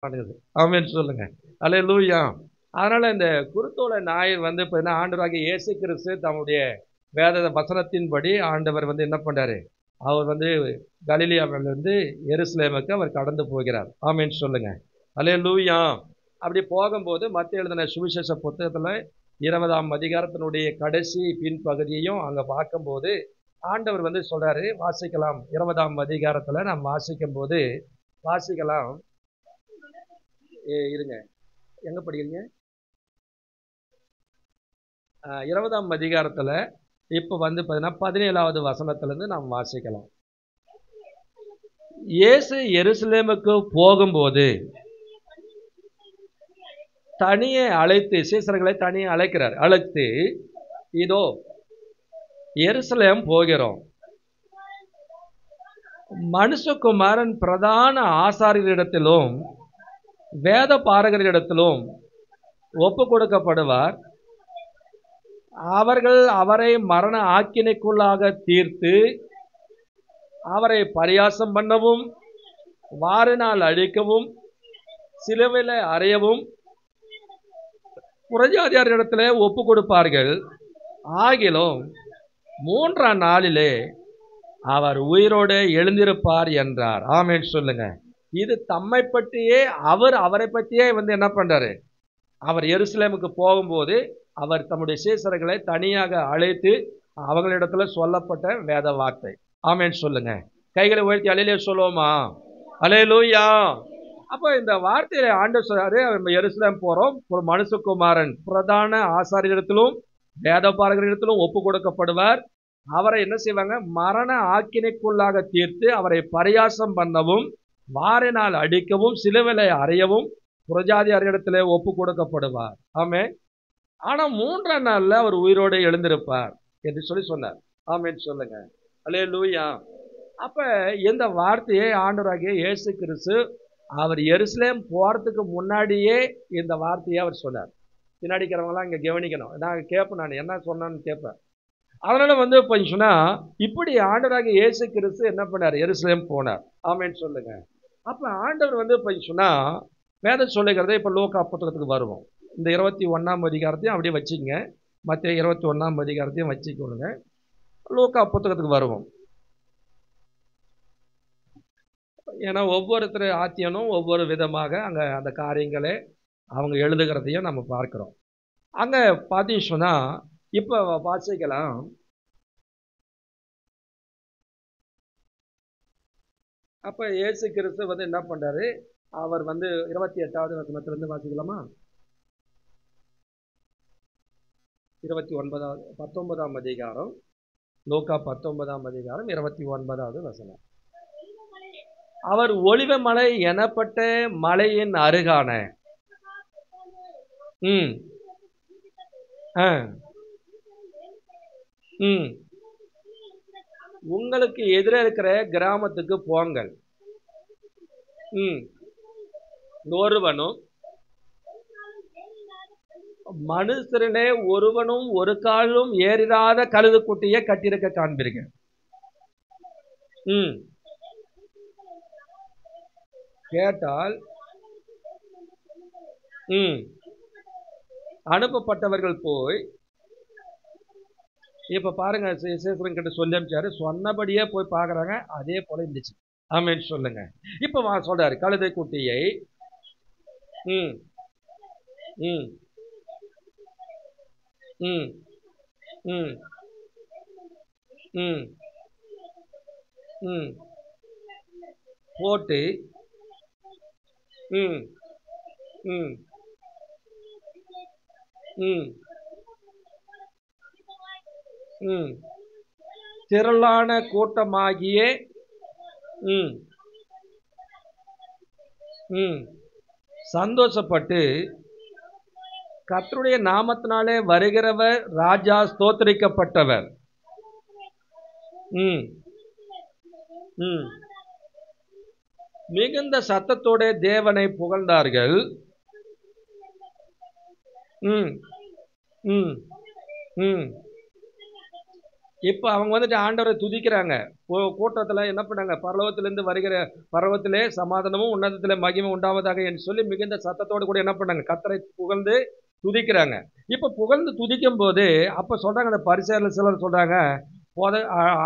மாட்டேங்குது. ஆமென் சொல்லுங்க. அல்லேலூயா. அதனால இந்த குருத்தோலை ஞாயிறு வந்து இப்ப என்ன ஆண்டவராகிய இயேசு கிறிஸ்து தம்முடைய வேத வசனத்தின்படி ஆண்டவர் வந்து என்ன பண்றாரு? அவர் வந்து கலிலேயாவிலிருந்து எருசலேமுக்கு அவர் கடந்து போகிறார். ஆமென் சொல்லுங்க. அல்லேலூயா. அப்படி போகும்போது மத்தேயு எழுதின சுவிசேஷ புத்தகத்துல 20ஆம் அதிகாரத்தினுடைய கடைசி பின்பகுதியையும் அங்க பார்க்கும்போது ஆண்டவர் வந்து சொல்றாரு, வாசிக்கலாம். 20ஆம் அதிகாரத்துல நாம் வாசிக்கும்போது வாசிக்கலாம். இருங்க, எங்க படிக்கிறீங்க? 20ஆம் அதிகாரத்துல இப்ப வந்து பாத்தீங்கன்னா 17வது வசனத்திலிருந்து நாம் வாசிக்கலாம். இயேசு எருசலேமுக்கு போகும்போது தனியே அழைத்து, சீசர்களை தனியே அழைக்கிறார். அழைத்து, இதோ எருசலேம் போகிறோம், மனுஷகுமாரன் பிரதான ஆசாரியரிடத்திலும் வேத பாரகரிடத்திலும் ஒப்பு கொடுக்கப்படுவார். அவர்கள் அவரை மரண ஆக்கினைக்குள்ளாக தீர்த்து அவரை பரியாசம் பண்ணவும், வாரினால் அழிக்கவும், சிலுவையிலே அறையவும் புறஜாதியாரிடத்திலே ஒப்பு கொடுப்பார்கள். ஆகிலும் 3ஆம் நாளிலே அவர் உயிரோடு எழுந்திருப்பார் என்றார். ஆமென் சொல்லுங்க. இது தம்மை பற்றியே அவரை பற்றியே வந்து என்ன பண்றாரு? அவர் எருசலேமுக்கு போகும்போது அவர் தம்முடைய சீசர்களை தனியாக அழைத்து அவங்களிடத்துல சொல்லப்பட்ட வேத வார்த்தை. ஆமென் சொல்லுங்க. கைகளை உயர்த்தி அல்லேலூயா சொல்லுவோமா? அல்லேலூயா. அப்ப இந்த வார்த்தையில ஆண்டவர் சொல்றாரு, எருசலேம் போறோம், ஒரு மனுஷகுமாரன் பிரதான ஆசாரியரிடத்திலும் வேத பாரகரிடத்திலும் ஒப்பு கொடுக்கப்படுவார். அவரை என்ன செய்வாங்க? மரண ஆக்கினைக்குள்ளாக தீர்த்து அவரை பரியாசம் பண்ணவும், வாரினால் அடிக்கவும், சிலுவையிலே அறையவும் புறஜாதியாரிடத்திலே ஒப்பு கொடுக்கப்படுவார். ஆமென். ஆனா 3ஆம் நாள்ல அவர் உயிரோடு எழுந்திருப்பார் என்று சொல்லி சொன்னார். ஆமென் சொல்லுங்க. அல்லேலூயா. அப்ப இந்த வார்த்தையை ஆண்டவராகிய இயேசு கிறிஸ்து அவர் எருசலேம் போறதுக்கு முன்னாடியே இந்த வார்த்தையை அவர் சொன்னார். பின்னாடி இருக்கிறவங்களாம் இங்க கவனிக்கணும். நான் கேட்பேன், நான் என்ன சொன்னான்னு கேட்பேன். அதனால வந்து சொன்னா இப்படி ஆண்டவராகிய இயேசு கிறிஸ்து என்ன பண்ணார்? எருசலேம் போனார். ஆமென் சொல்லுங்க. அப்ப ஆண்டவர் வந்து சொன்னா வேதம் சொல்லுகிறதை இப்ப லூக்கா புத்தகத்துக்கு வருவோம். இந்த 21ஆம் அதிகாரத்தையும் அப்படியே வச்சுங்க. மத்தேயு 21ஆம் அதிகாரத்தையும் வச்சுக்கொள்ளுங்க. லூக்கா புத்தகத்துக்கு வருவோம். ஏன்னா ஒவ்வொருத்தர் ஆத்தியனும் ஒவ்வொரு விதமாக அங்க அந்த காரியங்களை அவங்க எழுதுகிறதையும் நம்ம பார்க்கிறோம். அங்க பாத்தீங்கன்னா சொன்னா இப்ப வாசிக்கலாம். அப்ப இயேசு கிறிஸ்து வந்து என்ன பண்றாரு? அவர் வந்து 28வது வசனத்திலிருந்து வாசிக்கலாமா? 19ஆம் அதிகாரம், லூக்கா 19ஆம் அதிகாரம் 29வது வசனம். அவர் ஒலிவ மலை எனப்பட்ட மலையின் அருகான உங்களுக்கு எதிரே இருக்கிற கிராமத்துக்கு போங்கள். ஒருவனும் மனுஷரிலே ஒருவனும் ஒரு காலும் ஏறிடாத கழுது குட்டியை கட்டியிருக்க காண்பீர்கள். கேட்டால் அனுப்பப்பட்டவர்கள் போய், இப்ப பாருங்க, சேசரன் கிட்ட சொல்லி அனுப்பிச்சாரு, சொன்னபடியே போய் பாக்குறாங்க, அதே போல இருந்துச்சு. ஆமென் சொல்லுங்க. இப்ப சொல்றாரு, கழுதை குட்டியை போட்டு திரளான கூட்டமாகிய சந்தோஷப்பட்டு கர்த்தருடைய நாமத்தினாலே வருகிறவர் ராஜா ஸ்தோத்திரிக்கப்பட்டவர். மிகுந்த சத்தத்தோட தேவனை புகழ்ந்தார்கள். இப்போ அவங்க வந்துட்டு ஆண்டவரை துதிக்கிறாங்க. கூட்டத்தில் என்ன பண்ணாங்க, பரலோகத்திலிருந்து வருகிற பரவத்திலே சமாதானமும் உன்னதத்திலே மகிமை உண்டாவதாக என்று சொல்லி மிகுந்த சத்தத்தோடு கூட என்ன பண்ணாங்க, கர்த்தரை புகழ்ந்து துதிக்கிறாங்க. இப்போ புகழ்ந்து துதிக்கும் போது அப்போ சொல்றாங்க, அந்த பரிசேயர்கள் சிலர் சொல்றாங்க,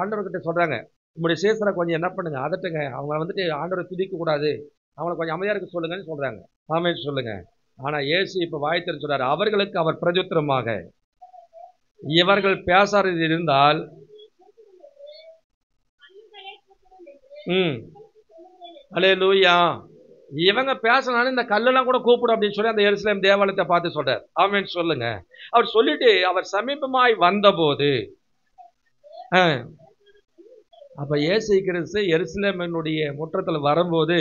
ஆண்டவர்கிட்ட சொல்றாங்க, உங்களுடைய சீசரை கொஞ்சம் என்ன பண்ணுங்க, அதட்டுங்க, அவங்க வந்துட்டு ஆண்டவரை துதிக்க கூடாது, அவங்களை கொஞ்சம் அமைதியா இருக்க சொல்லுங்கன்னு சொல்றாங்க. ஆமென் சொல்லுங்க. ஆனா இயேசு இப்ப வாய் திறந்து சொல்றாரு, அவர்களுக்கு அவர் பிரதியுத்தரமாக, இவர்கள் பேசாதது இருந்தால் அல்லேலூயா, இவங்க பேசினாலும் இந்த கல்லெல்லாம் கூட கூப்பிடும் அப்படின்னு சொல்லி அந்த எருசலேம் தேவாலயத்தை பார்த்து சொல்றார். ஆமென் சொல்லுங்க. அவர் சொல்லிட்டு அவர் சமீபமாய் வந்தபோது, அப்ப இயேசு கிறிஸ்து எருசலேமினுடைய முற்றத்தில் வரும்போது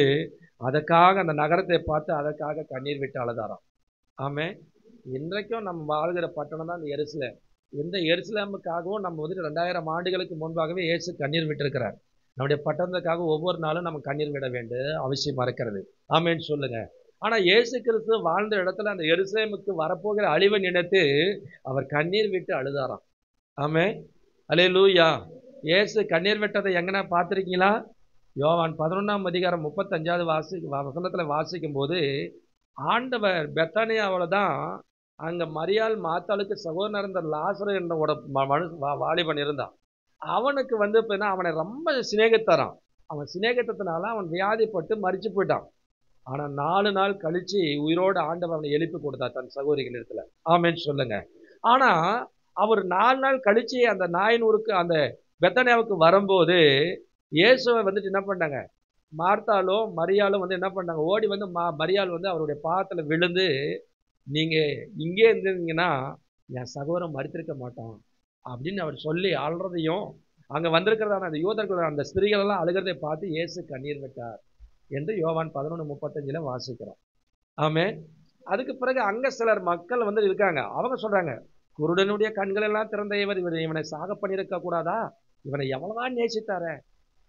அதற்காக அந்த நகரத்தை பார்த்து அதற்காக கண்ணீர் விட்டு அழுதாராம். ஆமே, இன்றைக்கும் நம்ம வாழ்கிற பட்டணம் தான் இந்த எருசலேம். இந்த எருசலேமுக்காகவும் நம்ம வந்துட்டு 2000 ஆண்டுகளுக்கு முன்பாகவே இயேசு கண்ணீர் விட்டிருக்கிறார். நம்முடைய பட்டணத்துக்காக ஒவ்வொரு நாளும் நம்ம கண்ணீர் விட வேண்டிய அவசியமா இருக்கிறது. ஆமேன்னு சொல்லுங்க. ஆனா இயேசு கிறிஸ்து வாழ்ந்த இடத்துல அந்த எருசலேமுக்கு வரப்போகிற அழிவை நினைத்து அவர் கண்ணீர் விட்டு அழுதாராம். ஆமே, அல்லேலூயா. இயேசு கண்ணீர் விட்டதை எங்கன்னா பார்த்துருக்கீங்களா? யோவான் 11ஆம் அதிகாரம் 35வது வசனத்துல வாசிக்கும் போது, ஆண்டவர் பெத்தானியாவில் தான் அங்க மரியாள் மாத்தாளுக்கு சகோதரன் இருந்த லாசரு என்ற வாலிபன் இருந்தான். அவனுக்கு வந்து அவனை ரொம்ப சிநேகித்தாரான். அவன் சிநேகித்ததுனால அவன் வியாதிப்பட்டு மரிச்சு போயிட்டான். ஆனா 4 நாள் கழிச்சு உயிரோடு ஆண்டவர் அவனை எழுப்பி கொடுத்தார் தன் சகோதரிகள் இடத்துல. ஆமென் சொல்லுங்க. ஆனா அவர் 4 நாள் கழிச்சு அந்த நாயனூருக்கு அந்த பெத்தானியாவுக்கு வரும்போது இயேசுவை வந்துட்டு என்ன பண்ணாங்க, மார்த்தாலும் மரியாளும் வந்து என்ன பண்ணாங்க, ஓடி வந்து மரியாள் வந்து அவருடைய பாதத்துல விழுந்து, நீங்க இங்கே இருந்தீங்கன்னா என் சகோதரன் மரித்திருக்க மாட்டான் அப்படின்னு அவர் சொல்லி அழுறதையும், அங்க வந்திருக்கிறதான அந்த யூதர்கள் அந்த ஸ்திரீகள் எல்லாம் அழுகிறதை பார்த்து இயேசு கண்ணீர் விட்டார் என்று யோவான் 11:35 வாசிக்கிறோம். ஆமே. அதுக்கு பிறகு அங்க சிலர் மக்கள் வந்து இருக்காங்க. அவங்க சொல்றாங்க, குருடனுடைய கண்கள் எல்லாம் திறந்த இவனை சாக பண்ணியிருக்க கூடாதா, இவனை எவ்வளவா நேசித்தார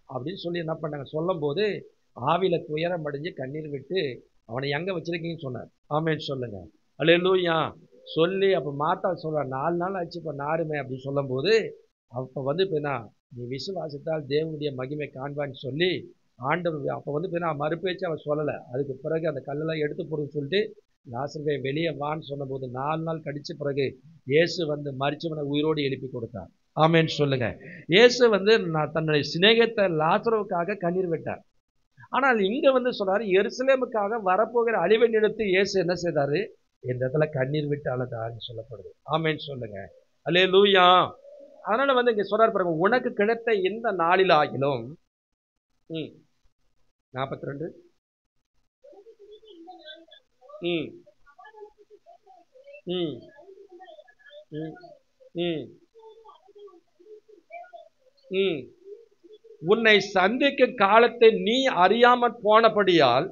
அப்படின்னு சொல்லி என்ன பண்ணாங்க, சொல்லும் போது ஆவில துயரம் அடைஞ்சு கண்ணீர் விட்டு அவனை எங்க வச்சிருக்கீங்கன்னு சொன்னார். ஆமேன்னு சொல்லுங்க. அல்லேலூயா. சொல்லி அப்ப மார்த்தாள் சொல்றார், 4 நாள் ஆச்சு இப்ப நாருமே அப்படின்னு சொல்லும் போது, அப்ப வந்து நீ விசுவாசித்தால் தேவனுடைய மகிமை காண்பான்னு சொல்லி ஆண்டவர் அப்ப வந்து மறுபேச்சு அவர் சொல்லல. அதுக்கு பிறகு அந்த கல்லெல்லாம் எடுத்து போடுன்னு சொல்லிட்டு லாசருவை வெளியே வான்னு சொன்ன போது 4 நாள் கழிச்ச பிறகு இயேசு வந்து மரிச்சவனை உயிரோடு எழுப்பி கொடுத்தார். ஆமேன்னு சொல்லுங்க. இயேசு வந்து தன்னுடைய சிநேகத்தை லாசருவுக்காக கண்ணீர் விட்டார். ஆனால் இங்க வந்து சொல்றாரு, எருசலேமுக்காக வரப்போகிற அழிவை நிறுத்தி இயேசு என்ன செய்தாரு, இந்த இடத்துல கண்ணீர் விட்டு அழுதான்னு சொல்லப்படுது. ஆமேன்னு சொல்லுங்க. அல்லேலூயா. அதனால வந்து இங்க சொல்றாரு பாருங்க, உனக்கு கிடைத்த இந்த நாளில் ஆகிலும் 42 உன்னை சந்திக்கும் காலத்தை நீ அறியாமல் போனபடியால்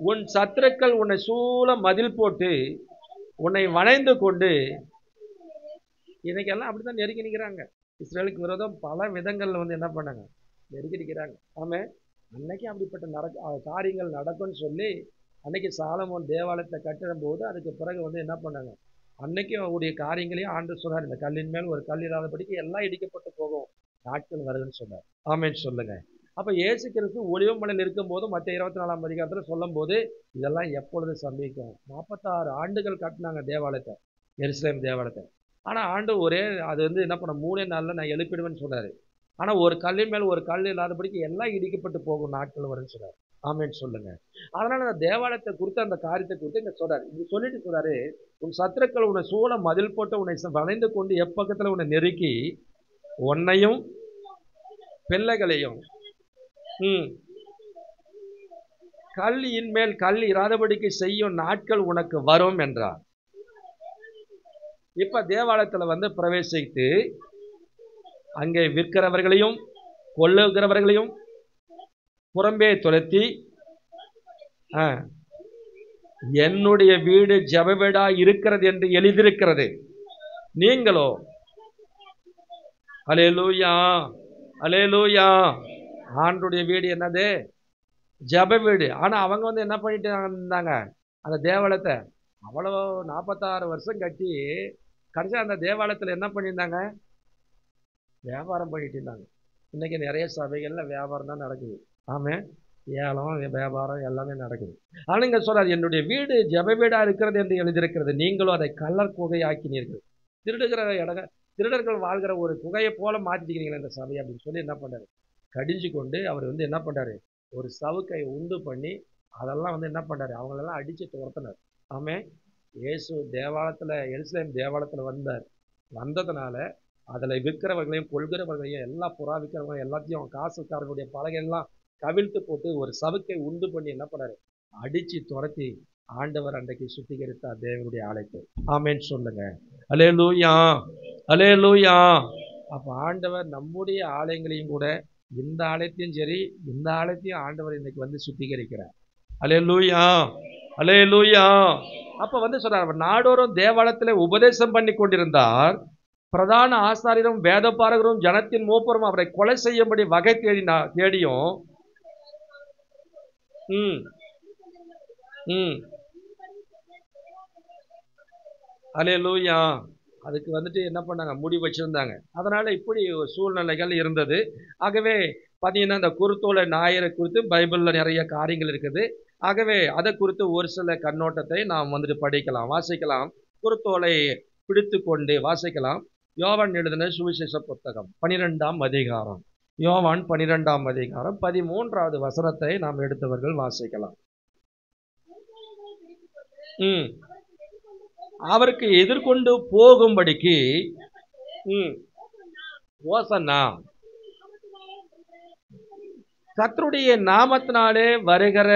உன் சத்துருக்கள் உன்னை சூழ மதில் போட்டு உன்னை வளைந்து கொண்டு, இன்னைக்கெல்லாம் அப்படித்தான் நெருக்கி நிற்கிறாங்க. இஸ்ரேலுக்கு விரோதம் பல விதங்கள்ல வந்து என்ன பண்ணாங்க, நெருக்கி நிற்கிறாங்க. ஆமே, அன்னைக்கு அப்படிப்பட்ட காரியங்கள் நடக்கும்னு சொல்லி அன்னைக்கு சாலமோன் தேவாலயத்தை கட்டிடும் போது அதுக்கு பிறகு வந்து என்ன பண்ணாங்க, அன்னைக்கு அவருடைய காரியங்களையும் ஆண்டு சொன்னார், இந்த கல்லின் மேல் ஒரு கல் இல்லாதபடிக்கு எல்லாம் இடிக்கப்பட்டு போகும், நாட்கள் வருதுன்னு சொன்னார். ஆமேன்னு சொல்லுங்க. அப்ப இயேசு கிறிஸ்து ஒலிவமலையில் இருக்கும் போது மத்திய 24ஆம் அதிகாரத்துல சொல்லும் போது இதெல்லாம் எப்பொழுது சம்பவிக்கும், 46 ஆண்டுகள் கட்டினாங்க தேவாலயத்தை, எருசலேம் தேவாலயத்தை. ஆனா ஆண்டு அது வந்து என்ன பண்ண 3 நாள்ல நான் எழுப்பிடுவேன்னு சொன்னாரு. ஆனா ஒரு கல்லின் மேல் ஒரு கல் இல்லாதபடிக்கு எல்லாம் இடிக்கப்பட்டு போகும், நாட்கள் வரும்னு சொன்னார். ஆமேன்னு சொல்லுங்க. அதனால அந்த தேவாலயத்தை குறித்து அந்த காரியத்தை குறித்து இங்க சொல்றாரு. இது சொல்லிட்டு சொல்றாரு, உன் சத்துருக்கள் உன்னை சூழ மதில் போட்டு உன்னை வளைந்து கொண்டு எப்பக்கத்துல உன்னை நெருக்கி உன்னையும் பிள்ளைகளையும் கல்லின் மேல் கல் இராதபடிக்கு செய்யும் நாட்கள் உனக்கு வரும் என்றார். இப்ப தேவாலயத்துல வந்து பிரவேசித்து அங்கே விற்கிறவர்களையும் கொள்ளுகிறவர்களையும் புறம்பே துரத்தி, என்னுடைய வீடு ஜெப வீடா இருக்கிறது என்று எழுதியிருக்கிறது, நீங்களோ அல்லேலூயா அல்லேலூயா, ஆண்டுடைய வீடு என்னது, ஜெப வீடு. ஆனா அவங்க வந்து என்ன பண்ணிட்டு இருந்தாங்க, அந்த தேவாலயத்தை அவ்வளோ 46 வருஷம் கட்டி கடைசியா அந்த தேவாலயத்துல என்ன பண்ணியிருந்தாங்க, வியாபாரம் பண்ணிட்டு இருந்தாங்க. இன்னைக்கு நிறைய சபைகள்ல வியாபாரம் தான் நடக்குது. ஆமே, ஏலம் வியாபாரம் எல்லாமே நடக்குது. ஆனால் இங்க சொல்றாரு, என்னுடைய வீடு ஜெப வீடா இருக்கிறது என்று எழுதியிருக்கிறது, நீங்களும் அதை கள்ளர் குகையாக்கினீர்கள். திருடுகிற இடம், திருடர்கள் வாழ்கிற ஒரு குகையை போல மாத்திக்கிறீங்களா இந்த சபை அப்படின்னு சொல்லி என்ன பண்றாரு, கடிஞ்சு கொண்டு அவர் என்ன பண்றாரு, ஒரு சவுக்கை உண்டு பண்ணி அதெல்லாம் என்ன பண்றாரு, அவங்களெல்லாம் அடிச்சு துரத்தினார். ஆமே, இயேசு தேவாலயத்துல, எருசலேம் தேவாலயத்துல வந்ததுனால அதில் விற்கிறவர்களையும் கொள்கிறவர்களையும் எல்லா புறா விற்கிறவங்களையும் எல்லாத்தையும் காசுக்காரனுடைய பலகையெல்லாம் கவிழ்த்து போட்டு ஒரு சவுக்கை உண்டு பண்ணி என்ன பண்ணாரு, அடிச்சு துரத்தி ஆண்டவர் அன்றைக்கு சுத்திகரித்தார் தேவனுடைய ஆலயத்தை. ஆமேன்னு சொல்லுங்க. அல்லேலூயா, அல்லேலூயா. அப்ப ஆண்டவர் நம்முடைய ஆலயங்களையும் கூட, இந்த ஆலயத்தையும் சரி இந்த ஆலயத்தையும் ஆண்டவர் இன்னைக்கு சுத்திகரிக்கிறார். அல்லேலூயா, அல்லேலூயா. அப்ப சொல்றார், நாடோறும் தேவாலயத்தில் உபதேசம் பண்ணி கொண்டிருந்தார். பிரதான ஆசாரியரும் வேதபாரகரும் ஜனத்தின் மூப்பரும் அவரை கொலை செய்யும்படி வகை தேடியும் அல்லேலூயா. அதுக்கு என்ன பண்ணாங்க, முடிவு வச்சிருந்தாங்க. அதனால இப்படி சூழ்நிலைகள் இருந்தது. ஆகவே பார்த்தீங்கன்னா, இந்த குருத்தோலை ஞாயிறை குறித்து பைபிளில் நிறைய காரியங்கள் இருக்குது. ஆகவே அதை குறித்து ஒரு சில கண்ணோட்டத்தை நாம் படிக்கலாம், வாசிக்கலாம். குருத்தோலை பிடித்து கொண்டு வாசிக்கலாம். யோவான் எழுதின சுவிசேஷ புத்தகம் 12ஆம் அதிகாரம், யோவான் 12ஆம் அதிகாரம் 13வது வசனத்தை நாம் எடுத்தவர்கள் வாசிக்கலாம். அவருக்கு எதிர்கொண்டு போகும்படிக்கு ஓசன்னா, கர்த்தருடைய நாமத்தினாலே வருகிற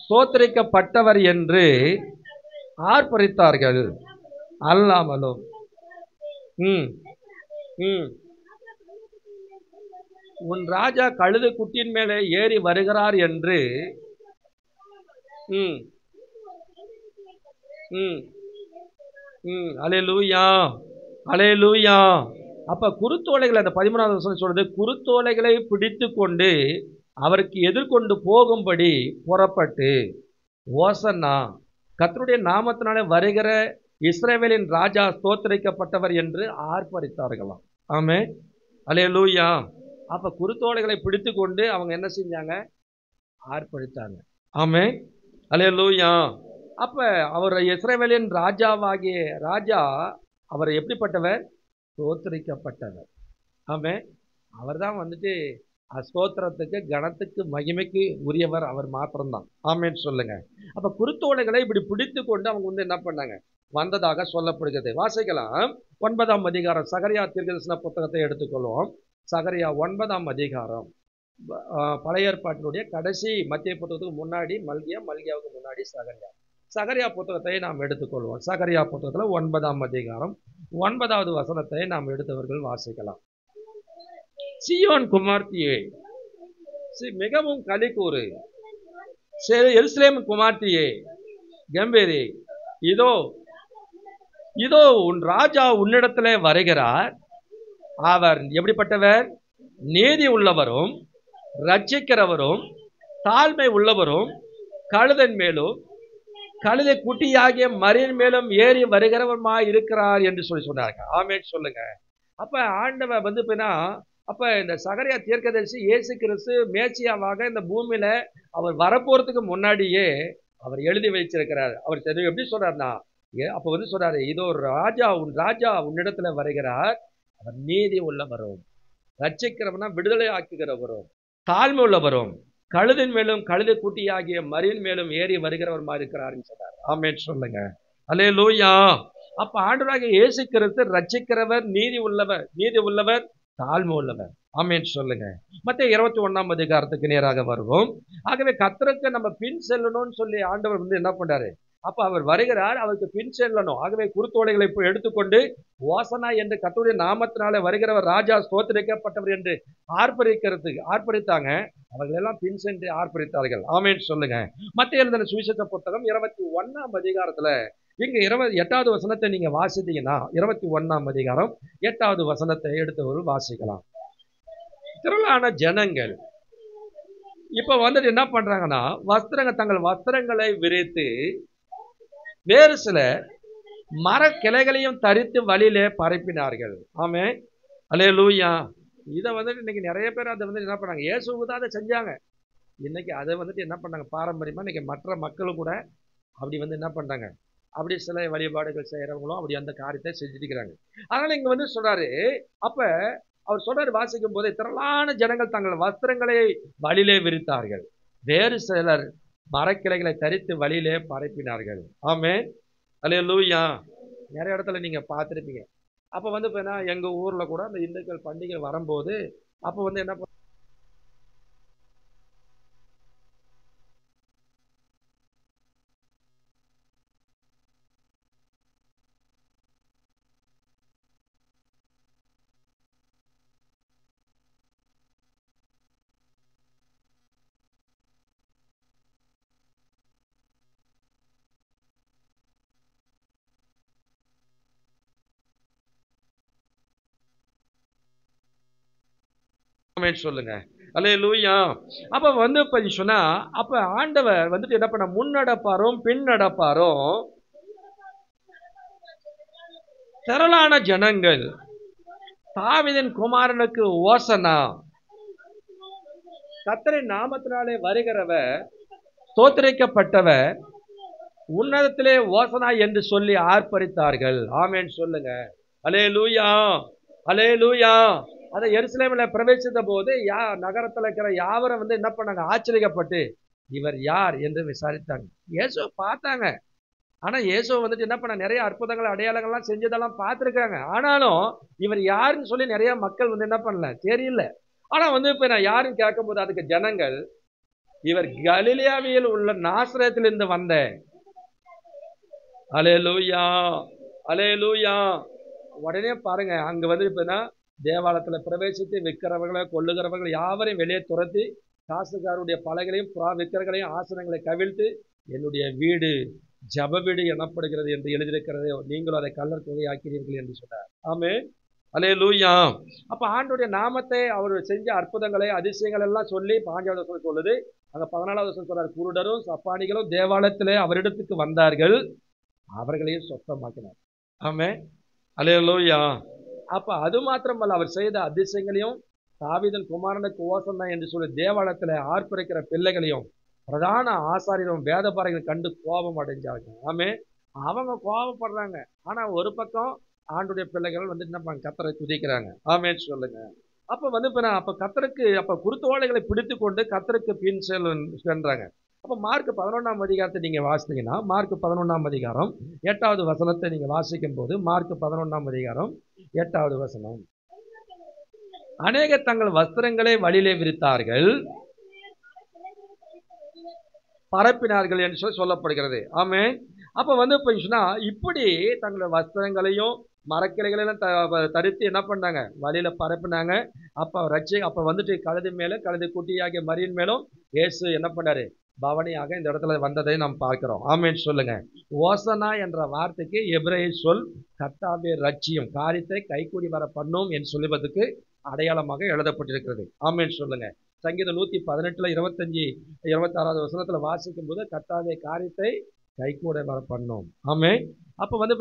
ஸ்தோத்திரிக்கப்பட்டவர் என்று ஆர்ப்பரித்தார்கள். அல்லாமலும் உன் ராஜா கழுது குட்டியின் மேலே ஏறி வருகிறார் என்று அல்லேலூயா, அல்லேலூயா. அப்ப குருத்தோலைகளை, அந்த 13வது வசனம் சொல்றது, குருத்தோலைகளை பிடித்து கொண்டு அவருக்கு எதிர்கொண்டு போகும்படி புறப்பட்டு ஓசன்னா, கர்த்தருடைய நாமத்தினாலே வருகிற இஸ்ரவேலின் ராஜா ஸ்தோத்திரிக்கப்பட்டவர் என்று ஆர்ப்பரித்தார்களாம். ஆமே, அல்லேலூயா. அப்ப குருத்தோலைகளை பிடித்து கொண்டு அவங்க என்ன செஞ்சாங்க, ஆர்ப்பரித்தாங்க. ஆமே, அல்லேலூயா. அப்ப அவர் இஸ்ரவேலின் ராஜாவாகிய ராஜா, அவர் எப்படிப்பட்டவர், ஸ்தோத்திரிக்கப்பட்டவர். ஆமே, அவர் தான் ஸ்தோத்திரத்துக்கு கனத்துக்கு மகிமைக்கு உரியவர், அவர் மாத்திரம்தான். ஆமேன்னு சொல்லுங்க. அப்ப குருத்தோலைகளை இப்படி பிடித்து கொண்டு அவங்க என்ன பண்ணாங்க, வந்ததாக சொல்லப்படுகிறது. வாசிக்கலாம். 9ஆம் அதிகாரம், சகரியா தீர்க்கதரிசன புத்தகத்தை எடுத்துக்கொள்வோம். சகரியா 9ஆம் அதிகாரம், பழைய ஏற்பாட்டினுடைய கடைசி, மத்திய புத்தகத்துக்கு முன்னாடி மல்கியா, மல்கியாவுக்கு முன்னாடி சகரியா. சகரியா புத்தகத்தை நாம் எடுத்துக்கொள்வோம். சகரியா புத்தகத்தில் 9ஆம் அதிகாரம் 9வது வசனத்தை நாம் எடுத்தவர்கள் வாசிக்கலாம். சீயோன் குமார்த்தியே, மிகவும் களி கூறு, எருசலேம் குமார்த்தியே கம்பீரி, இதோ இதோ உன் ராஜா உன்னிடத்திலே வருகிறார். அவர் எப்படிப்பட்டவர், நீதி உள்ளவரும் ரட்சிக்கிறவரும் தாழ்மை உள்ளவரும் கழுதன் மேலும் கழுதை குட்டியாகிய மரியின் மேலும் ஏறி வருகிறவருமாய் இருக்கிறார் என்று சொன்னார்கள். ஆமேன்னு சொல்லுங்க. அப்ப ஆண்டவர் அப்ப இந்த சகரியா தீர்க்கதரிசி இயேசு கிறிஸ்து மேசியாவாக இந்த பூமியில அவர் வரப்போறதுக்கு முன்னாடியே அவர் எழுதி வைச்சிருக்கிறார். அவர் எப்படி சொல்றாருன்னா, அப்ப சொல்றாரு, இதோ ராஜா, உன் ராஜா உன்னிடத்துல வருகிறார். அவர் நீதி உள்ளவரும் ரட்சிக்கிறவனா விடுதலை ஆக்குகிறவரும் தாழ்மை உள்ளவரும் கழுதின் மேலும் கழுதை குட்டியாகிய மரியின் மேலும் ஏறி வருகிறவருமா இருக்கிறாருன்னு சொன்னார். ஆமேன்னு சொல்லுங்க. அல்லேலூயா. அப்ப ஆண்டவராகிய இயேசு கிறிஸ்து ரட்சிக்கிறவர், நீதி உள்ளவர் தாழ்மை உள்ளவர். ஆமேன்னு சொல்லுங்க. மத்தேயு 21ஆம் அதிகாரத்துக்கு நேராக வருவோம். ஆகவே கர்த்தருக்கு நம்ம பின் செல்லணும்னு சொல்லி ஆண்டவர் என்ன பண்றாரு, அப்ப அவர் வருகிறார், அவருக்கு பின் செல்லணும். ஆகவே குருத்தோலைகளை எடுத்துக்கொண்டு ஓசனா என்று கர்த்தருடைய நாமத்தினாலே வருகிறவர் ராஜா ஸ்தோத்திரிக்கப்பட்டவர் என்று ஆர்ப்பரித்தாங்க. அவர்கள் எல்லாம் பின் சென்று ஆர்ப்பரித்தார்கள். ஆமேன்னு சொல்லுங்க. மத்தேயு எழுதின சுவிசேஷ புத்தகம் 21ஆம் அதிகாரத்துல இங்க 28வது வசனத்தை நீங்க வாசித்தீங்கன்னா, 21ஆம் அதிகாரம் 8வது வசனத்தை எடுத்தவர்கள் வாசிக்கலாம். திரளான ஜனங்கள் இப்ப என்ன பண்றாங்கன்னா, தங்கள் வஸ்திரங்களை விரித்து வேறு சில மர கிளைகளையும் தரித்து வழியிலே பரப்பினார்கள். ஆமென், அல்லேலூயா. இதை வந்துட்டு இன்னைக்கு நிறைய பேர் அதை வந்து என்ன பண்ணாங்க, இயேசுவுக்கு தான் அதை செஞ்சாங்க. இன்னைக்கு அதை வந்துட்டு என்ன பண்ணாங்க, பாரம்பரியமா இன்னைக்கு மற்ற மக்களும் கூட அப்படி வந்து என்ன பண்றாங்க, அப்படி சில வழிபாடுகள் செய்யறவங்களும் அப்படி அந்த காரியத்தை செஞ்சுட்டு இருக்கிறாங்க. அதனால இங்க வந்து சொல்றாரு, அப்ப அவர் சொல்றாரு வாசிக்கும் போது, திரளான ஜனங்கள் தங்கள் வஸ்திரங்களை வழியிலே விரித்தார்கள், வேறு சிலர் மரக்கிளைகளை தரித்து வழியிலே பரப்பினார்கள். ஆமென், அல்லேலூயா. நிறைய இடத்துல நீங்க பார்த்திருப்பீங்க. அப்ப வந்து இப்ப எங்க ஊர்ல கூட அந்த இந்துக்கள் பண்டிகை வரும்போது அப்ப வந்து என்ன சொல்லுங்க, அல்லேலூயா. அப்ப வந்து இப்ப சொன்னா, அப்ப ஆண்டவர் வந்துட்டு என்ன பண்ண, முன்னடப்பாரும் பின் நடப்பாரும் திரளான ஜனங்கள் தாவீதின் குமாரனுக்கு ஓசனா, கர்த்தரின் நாமத்தினாலே வருகிறவர் ஸ்தோத்திரிக்கப்பட்டவர், உன்னதத்திலே ஓசனா என்று சொல்லி ஆர்ப்பரித்தார்கள். ஆமென் சொல்லுங்க, அல்லேலூயா, அல்லேலூயா. அதை எருசலேமில் பிரவேசித்த போது நகரத்தில் இருக்கிற யாவரும் வந்து என்ன பண்ணாங்க, ஆச்சரியப்பட்டு இவர் யார் என்று விசாரித்தாங்க. இயேசு பார்த்தாங்க, ஆனா இயேசு வந்துட்டு என்ன பண்ண, நிறைய அற்புதங்கள் அடையாளங்கள்லாம் செஞ்சதெல்லாம் பார்த்துருக்காங்க. ஆனாலும் இவர் யாருன்னு சொல்லி நிறைய மக்கள் வந்து என்ன பண்ணல, தெரியல. ஆனா வந்து இப்ப நான் யாருன்னு கேட்கும் போது அதுக்கு ஜனங்கள், இவர் கலிலேயாவில் உள்ள நாசரேத்திலிருந்து வந்த, அல்லேலூயா, அல்லேலூயா. உடனே பாருங்க, அங்க வந்து இப்ப தேவாலயத்துல பிரவேசித்து விற்கிறவர்களை கொள்ளுகிறவர்கள் யாவரையும் வெளியே துரத்தி காசுகாருடைய பலகைகளையும் விற்கிறகளையும் ஆசனங்களை கவிழ்த்து, என்னுடைய வீடு ஜப வீடு எனப்படுகிறது என்று எழுதியிருக்கிறது, நீங்களும் அதை கல்லர் குகையாக்கிறீர்கள் என்று சொன்னார். ஆமென், அல்லேலூயா. அப்ப ஆண்டவருடைய நாமத்தை அவர் செஞ்ச அற்புதங்களை அதிசயங்கள் எல்லாம் சொல்லி 5வது வசனம் சொல்லுது. அங்க 14வது வசனம் சொல்றார், குருடரும் சப்பானிகளும் தேவாலயத்திலே அவரிடத்துக்கு வந்தார்கள், அவர்களையும் சொத்தமாக்கினார். ஆமென், அல்லேலூயா. அப்ப அது மாத்திரமல்ல, அவர் செய்த அதிசயங்களையும் தாவீதின் குமாரனுக்கு ஓசன்னா என்று சொல்லி தேவாலயத்தில் ஆர்ப்பரிக்கிற பிள்ளைகளையும் பிரதான ஆசாரியரும் வேதபாரகர்கள் கண்டு கோபம் அடைஞ்சாங்க. ஆமே, அவங்க கோபப்படுறாங்க. ஆனா ஒரு பக்கம் ஆண்டுடைய பிள்ளைகள் வந்து என்ன பண்ண, கர்த்தரை துதிக்கிறாங்க. ஆமென் சொல்லுங்க. அப்ப வந்து அப்ப கர்த்தருக்கு அப்ப குருத்தோலைகளை பிடித்து கொண்டு கர்த்தருக்கு பின் சென்றாங்க. அப்ப மார்க் 11ஆம் அதிகாரத்தை நீங்க வாசித்தீங்கன்னா, மார்க் 11ஆம் அதிகாரம் 8வது வசனத்தை நீங்க வாசிக்கும் போது, மார்க் 11ஆம் அதிகாரம் 8வது வசனம், அநேக தங்கள் வஸ்திரங்களை வழியிலே விரித்தார்கள், பரப்பினார்கள் என்று சொல்லி சொல்லப்படுகிறது. ஆமென். அப்ப வந்து இப்படி தங்களுடைய வஸ்திரங்களையும் மரக்கிளைகளையும் தரித்து என்ன பண்ணாங்க, வழியில பரப்பினாங்க. அப்ப வந்துட்டு கழுது மேல கழுது குட்டியாகிய மரியின் மேலும் இயேசு என்ன பண்ணாரு, பவனியாக இந்த இடத்துல வந்ததை நாம் பார்க்கிறோம். ஆமென் சொல்லுங்க. ஓசனா என்ற வார்த்தைக்கு எபிரேய சொல் கர்த்தாவே ரட்சியும், காரியத்தை கைகூடி வர பண்ணும் என்று சொல்லுவதற்கு அடையாளமாக எழுதப்பட்டிருக்கிறது. ஆமென் சொல்லுங்க. சங்கீதம் 118 25 26வது வசனத்துல வாசிக்கும் போது கர்த்தாவே காரியத்தை கைகூட வர பண்ணும். ஆமென். அப்ப வந்து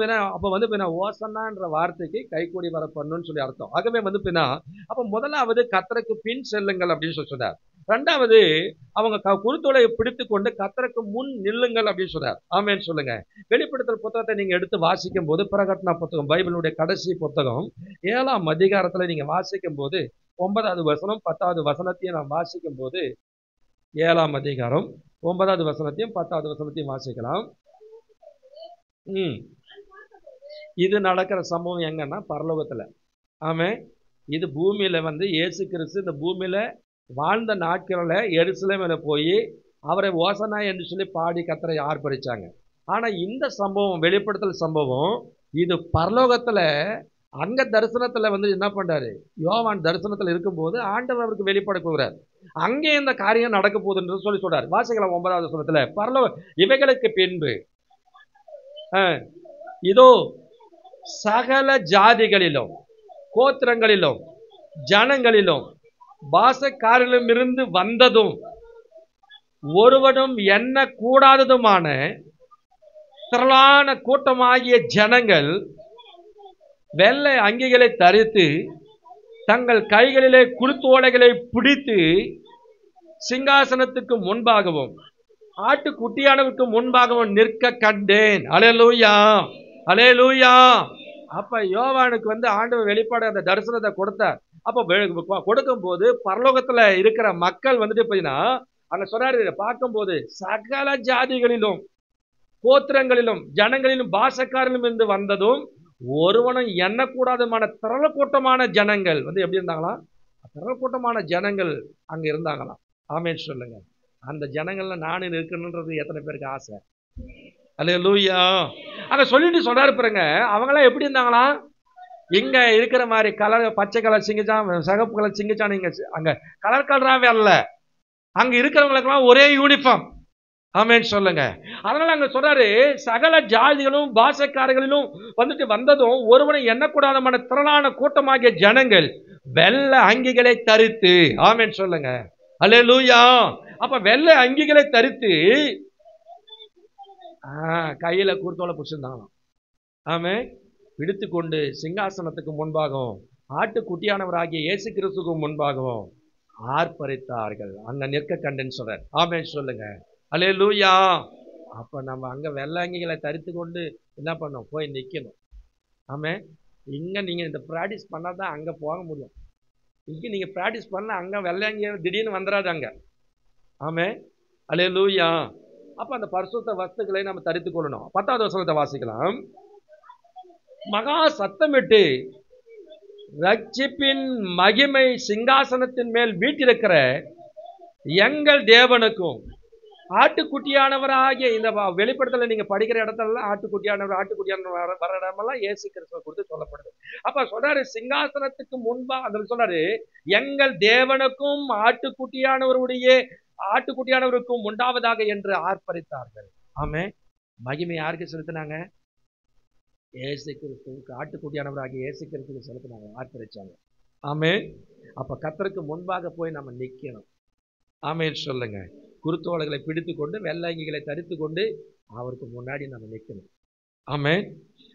ஓசன்னா என்ற வார்த்தைக்கு கைகூடி வர பண்ணும்னு சொல்லி அர்த்தம். ஆகவே வந்து அப்ப முதலாவது கர்த்தருக்கு பின் செல்லுங்கள் அப்படின்னு சொல்லி சொன்னார். ரெண்டாவது அவங்க குருத்தோலை பிடித்து கொண்டு கர்த்தருக்கு முன் நில்லுங்கள் அப்படின்னு சொன்னார். ஆமென் சொல்லுங்க. வெளிப்படுத்தல் புத்தகத்தை நீங்க எடுத்து வாசிக்கும் போது, பிரகடன புத்தகம் பைபிளுடைய கடைசி புத்தகம் 7ஆம் அதிகாரத்துல நீங்க வாசிக்கும் போது 9வது வசனம் 10வது வசனத்தையும் நாம் வாசிக்கும் போது, 7ஆம் அதிகாரம் 9வது வசனத்தையும் 10வது வசனத்தையும் வாசிக்கலாம். இது நடக்கிற சம்பவம் எங்கன்னா பரலோகத்துல. ஆமே, இது பூமியில வந்து இயேசு கிறிஸ்து இந்த பூமியில வாழ்ந்த நாட்களில் எருசலேமில் போய் அவரை ஓசனா என்று சொல்லி பாடி கர்த்தரை ஆர்ப்பரிச்சாங்க. ஆனா இந்த சம்பவம், வெளிப்படுத்தல் சம்பவம், இது பரலோகத்துல அங்க தரிசனத்துல வந்து என்ன பண்றாரு, யோவான் தரிசனத்துல இருக்கும்போது ஆண்டவர் அவருக்கு வெளிப்பட போகிறார். அங்கே இந்த காரியம் நடக்க போகுதுன்னு சொல்லி சொல்றாரு. வாசிக்கலாம் 9வது வசனத்துல, பரலோக இவைகளுக்கு பின்பு இதோ சகல ஜாதிகளிலும் கோத்திரங்களிலும் ஜனங்களிலும் பாசக்காரிலும் இருந்து வந்ததும் ஒருவனும் எண்ண கூடாததுமான திரளான கூட்டமாகிய ஜனங்கள் வெள்ளை அங்கிகளை தரித்து தங்கள் கைகளிலே குருத்தோலைகளை பிடித்து சிங்காசனத்துக்கு முன்பாகவும் ஆட்டுக்குட்டியானவருக்கு முன்பாகவும் நிற்க கண்டேன். அல்லேலூயா, அல்லேலூயா. அப்ப யோவானுக்கு ஆண்டவர் வெளிப்பாடு அந்த தரிசனத்தை கொடுத்தார். அப்ப கொடுக்கும் போது பரலோகத்துல இருக்கிற மக்கள் பாத்தீங்கன்னா அங்க சொல்றாரு, பார்க்கும்போது சகல ஜாதிகளிலும் கோத்திரங்களிலும் ஜனங்களிலும் பாஷக்காரிலும் இருந்து வந்ததும் ஒருவனும் எண்ணக்கூடாதமான திரள கூட்டமான ஜனங்கள் எப்படி இருந்தாங்களாம்? திரள கூட்டமான ஜனங்கள் அங்க இருந்தாங்களாம். ஆமென் சொல்லுங்க. அந்த ஜனங்கள்ல நானும் இருக்கணும்ன்றது எத்தனை பேருக்கு ஆசை? அல்லேலூயா. அங்க சொல்லிட்டு சொல்றாரு பாருங்க, அவங்களாம் எப்படி இருந்தாங்களாம்? இங்க இருக்கிற மாதிரி கலர், பச்சை கலர் சிங்கச்சான், சிகப்பு கலர் சிங்கச்சான், இங்க அங்க கலர் கலராவே அல்ல. அங்க இருக்கிறவங்களுக்கெல்லாம் ஒரே யூனிஃபார்ம். ஆமென் சொல்லுங்க. அதனால அங்க சொல்றாரு, சகல ஜாதிகளும் பாஷைக்காரர்களிலும் வந்ததும் ஒருவனை எண்ணக்கூடாதமான திரளான கூட்டமாகிய ஜனங்கள் வெள்ளை அங்கிகளை தரித்து. ஆமென் சொல்லுங்க. அல்லேலூயா. அப்ப வெள்ளை அங்கிகளை தரித்து கையில குருத்தோலை பிடிச்சிருந்தாங்களாம். ஆமென். பிடித்து கொண்டு சிங்காசனத்துக்கு முன்பாகவும் ஆட்டுக்குட்டியானவராகிய இயேசு கிறிஸ்துவுக்கு முன்பாகவும் ஆர்ப்பரித்தார்கள். அங்க நிற்க கண்டேன்னு சொல்றார். ஆமென் சொல்லுங்க. அல்லேலூயா. அப்ப நம்ம அங்க வெள்ளை அங்கிகளை தரித்து கொண்டு என்ன பண்ணோம்? போய் நிக்கணும். ஆமென். இங்க நீங்க இந்த பிராக்டிஸ் பண்ணாதான் அங்க போக முடியும். இங்க நீங்க பிராக்டிஸ் பண்ண அங்க வெள்ளை அங்கி திடீர்னு வந்துடாது அங்க. ஆமென். அல்லேலூயா. அப்ப அந்த பரிசுத்த வஸ்துக்களை நம்ம தரித்து கொள்ளணும். 10வது வசனத்தை வாசிக்கலாம். மகா சத்தமிட்டு ரட்சிப்பின் மகிமை சிங்காசனத்தின் மேல் வீட்டிருக்கிற எங்கள் தேவனுக்கும் ஆட்டுக்குட்டியானவராகிய, இந்த வெளிப்படுத்தல நீங்க படிக்கிற இடத்துல ஆட்டுக்குட்டியானவர் வர இடமெல்லாம் இயேசு கிறிஸ்துவை குறித்து சொல்லப்படுது. அப்ப சொல்றாரு, சிங்காசனத்துக்கு முன்பா அந்த சொல்றாரு, எங்கள் தேவனுக்கும் ஆட்டுக்குட்டியானவருக்கும் உண்டாவதாக என்று ஆர்ப்பரித்தார்கள். ஆமே. மகிமை யாருக்கு செலுத்தினாங்க? இயேசு கிறிஸ்துவுக்கு, ஆட்டுக்குட்டியானவராகிய இயேசு கிறிஸ்துவுக்கு செலுத்தினாங்க, ஆர்ப்பரிச்சாங்க. ஆமே. அப்ப கர்த்தருக்கு முன்பாக போய் நம்ம நிக்கணும். ஆமென் சொல்லுங்க. குருத்தோலைகளை பிடித்து கொண்டு வெள்ளைங்கிகளை தரித்து கொண்டு அவருக்கு முன்னாடி நம்ம நிற்கணும். ஆமென்.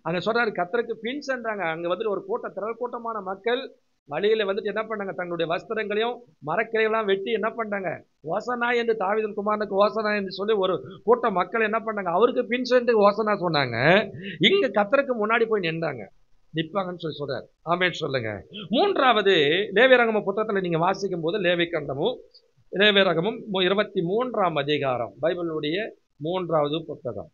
அங்க சொல்றாரு, கர்த்தருக்கு பின் சென்றாங்க. அங்க ஒரு திரள் கூட்டமான மக்கள் வழியில என்ன பண்ணாங்க? தங்களுடைய வஸ்திரங்களையும் மரக்கிளையெல்லாம் வெட்டி என்ன பண்ணாங்க? ஓசனா என்று தாவீதின் குமாரனுக்கு ஓசனா என்று சொல்லி ஒரு கூட்ட மக்கள் என்ன பண்ணாங்க? அவருக்கு பின் சென்று ஓசனா சொன்னாங்க. இங்க கர்த்தருக்கு முன்னாடி போய் நின்றாங்க, நிற்பாங்கன்னு சொல்லி சொல்றாரு. ஆமென் சொல்லுங்க. 3வது லேவியராகமம் புத்தகத்துல நீங்க வாசிக்கும் போது லேவியராகமம் 23ஆம் அதிகாரம், பைபிளுடைய 3வது புத்தகம்.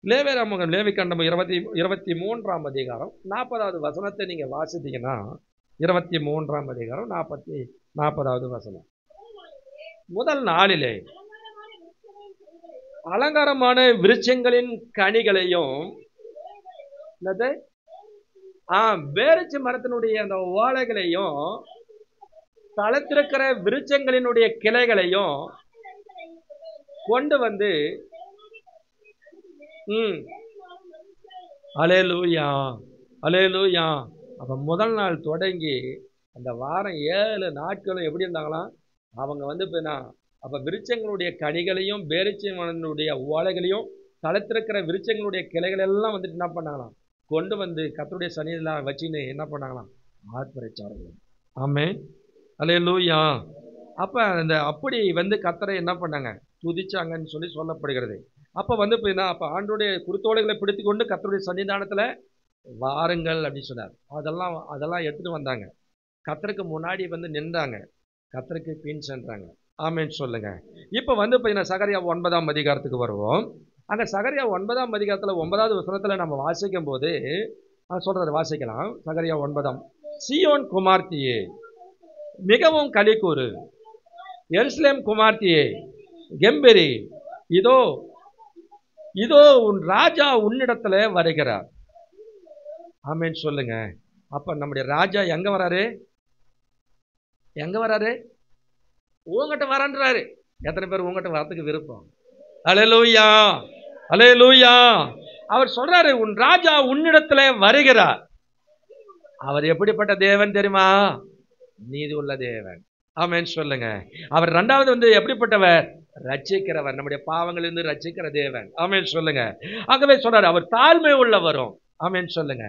லேவியராகமம் 23ஆம் அதிகாரம் 40வது வசனத்தை நீங்க வாசித்தீங்கன்னா, 23ஆம் அதிகாரம் 40வது வசனம். முதல் நாளிலே அலங்காரமான விருட்சங்களின் கனிகளையும் பேரிச்ச மரத்தினுடைய அந்த ஓலைகளையும் தளத்திருக்கிற விருட்சங்களினுடைய கிளைகளையும் கொண்டு வந்து அல்லேலூயா, அல்லேலூயா. அப்ப முதல் நாள் தொடங்கி அந்த வாரம் 7 நாட்களும் எப்படி இருந்தாங்களாம்? அவங்க அப்ப விருட்சங்களுடைய கனிகளையும் பேரிச்சங்களுடைய ஓலைகளையும் தளத்திருக்கிற விருட்சங்களுடைய கிளைகள் எல்லாம் என்ன பண்ணாங்களாம்? கொண்டு வந்து கர்த்தருடைய சந்நிதியில வச்சுன்னு என்ன பண்ணாங்களாம்? ஆர்ப்பரிச்சார்கள். ஆமென். அல்லேலூயா. அப்ப அப்படி கர்த்தரை என்ன பண்ணாங்க? துதிச்சாங்கன்னு சொல்லி சொல்லப்படுகிறது. அப்ப அப்ப ஆண்டோடைய குருத்தோலைகளை பிடித்து கொண்டு கர்த்தருடைய சன்னிதானத்துல வாருங்கள் அப்படின்னு சொன்னார். அதெல்லாம் எடுத்துட்டு வந்தாங்க. கர்த்தருக்கு முன்னாடி நின்றாங்க, கர்த்தருக்கு பின் சென்றாங்க. ஆமென் சொல்லுங்க. இப்ப சகரியா 9ஆம் அதிகாரத்துக்கு வருவோம். அங்க சகரியா 9ஆம் அதிகாரத்துல 9வது வசனத்துல நம்ம வாசிக்கும் போது சொல்றது வாசிக்கலாம். சகரியா 9. சீயோன் குமார்த்தியே மிகவும் களிக்கூறு, எருசலேம் குமார்த்தியே கெம்பீரி, இதோ இதோ உன் ராஜா உன்னிடத்துல வருகிறார். ஆமென் சொல்லுங்க. அப்ப நம்முடைய ராஜா எங்க வராரு? உங்ககிட்ட வரன்றாரு. எத்தனை பேர் உங்ககிட்ட வரத்துக்கு விருப்பம்? அல்லேலூயா, அல்லேலூயா. அவர் சொல்றாரு, உன் ராஜா உன்னிடத்துல வருகிறார். அவர் எப்படிப்பட்ட தேவன் தெரியுமா? நீதி உள்ள தேவன். ஆமென் சொல்லுங்க. அவர் 2வது எப்படிப்பட்டவர்? ரட்சிக்கிறவர், நம்முடைய பாவங்களிலிருந்து ரட்சிக்கிற தேவன். ஆமென் சொல்லுங்க. ஆகவே சொல்றாரு அவர் தாழ்மை உள்ளவரும். ஆமென் சொல்லுங்க.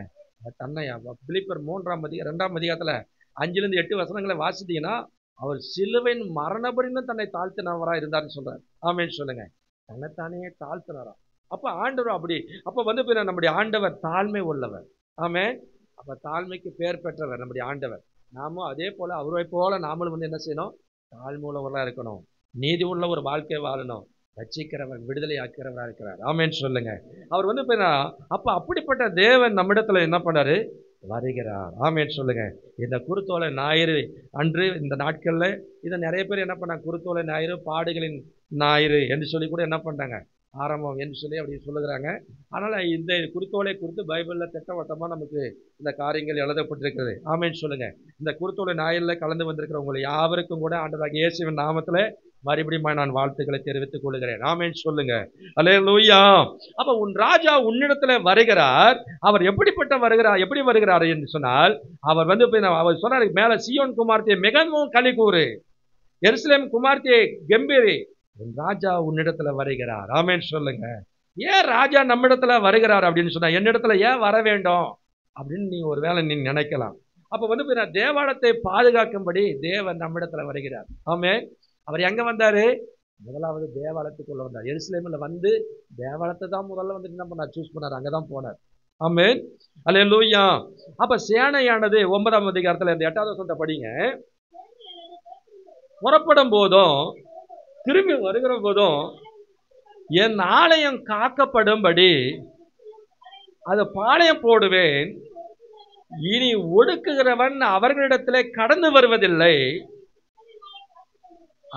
தன்னை பிலிப்பியர் 2ஆம் அதிகாரத்துல 5லிருந்து 8 வசனங்களை வாசித்தீங்கன்னா அவர் சிலுவையின் மரணபடியும் தன்னை தாழ்த்தினவரா இருந்தார்னு சொல்றாரு. ஆமென் சொல்லுங்க. தன்னைத்தானே தாழ்த்தினாரா. அப்ப ஆண்டவர் அப்படி அப்ப பின்ன நம்முடைய ஆண்டவர் தாழ்மை உள்ளவர். ஆமென். அப்ப தாழ்மைக்கு பேர் பெற்றவர் நம்முடைய ஆண்டவர். நாமும் அதே போல அவரை போல நாமளும் என்ன செய்யணும்? தாழ்மை உள்ளவர்களா இருக்கணும். நீதி உள்ள ஒரு வாழ்க்கை வாழணும். ரட்சிக்கிறவர், விடுதலை ஆக்கிறவரா இருக்கிறார். ஆமென் சொல்லுங்க. அவர் அப்ப அப்படிப்பட்ட தேவன் நம்மிடத்துல என்ன பண்ணாரு? வருகிறார். ஆமென் சொல்லுங்க. இந்த குருத்தோலை ஞாயிறு அன்று இந்த நாட்கள்ல இதை நிறைய பேர் என்ன பண்ணாங்க? குருத்தோலை ஞாயிறு, பாடுகளின் ஞாயிறு என்று சொல்லி கூட என்ன பண்றாங்க? ஆரம்பம் என்று சொல்லி அப்படி சொல்லுகிறாங்க. அதனால இந்த குருத்தோலை குறித்து பைபிள்ல திட்டவட்டமா நமக்கு இந்த காரியங்கள் எழுதப்பட்டிருக்கிறது. ஆமென் சொல்லுங்க. இந்த குருத்தோலை ஞாயிறுல கலந்து வந்திருக்கிற உங்களை யாவருக்கும் கூட ஆண்டவராகிய இயேசுவின் நாமத்துல மறுபடியும் நான் வாழ்த்துக்களை தெரிவித்துக் கொள்கிறேன். ஆமென் சொல்லுங்க. அல்லேலூயா. அப்ப உன் ராஜா உன்னிடத்துல வருகிறார். அவர் எப்படி வருகிறார் என்று சொன்னால் அவர் அவர் சொன்னார், மேல சீயோன் குமார்த்தியை மிகவும் களி கூறு, எருசலேம் குமார்த்தியை கம்பீரி, உன் ராஜா உன்னிடத்துல வருகிறார். ஆமென் சொல்லுங்க. ஏன் ராஜா நம்மிடத்துல வருகிறார் அப்படின்னு சொன்னா என்னிடத்துல ஏன் வர வேண்டும் அப்படின்னு நீங்க ஒருவேளை நீங்க நினைக்கலாம். அப்ப தேவாலயத்தை பாதுகாக்கும்படி தேவன் நம்மிடத்துல வருகிறார். ஆமென். அவர் எங்க வந்தாரு? முதலாவது தேவாலயத்துக்குள்ள வந்தார். எருசலேம்ல வந்து தேவாலயத்தை தான் முதல்ல என்ன பண்ணார்? சூஸ் பண்ணார். அங்கதான் போனார். ஆமென். அல்லேலூயா. அப்ப சேனையானது 9ஆம் அதிகாரத்துல இந்த 8வது வசனத்தை படிங்க. புறப்படும் போதும் திரும்பி வருகிற போதும் என் ஆலயம் காக்கப்படும்படி அது பாளையம் போடுவேன். இனி ஒடுக்குகிறவன் அவர்களிடத்திலே கடந்து வருவதில்லை.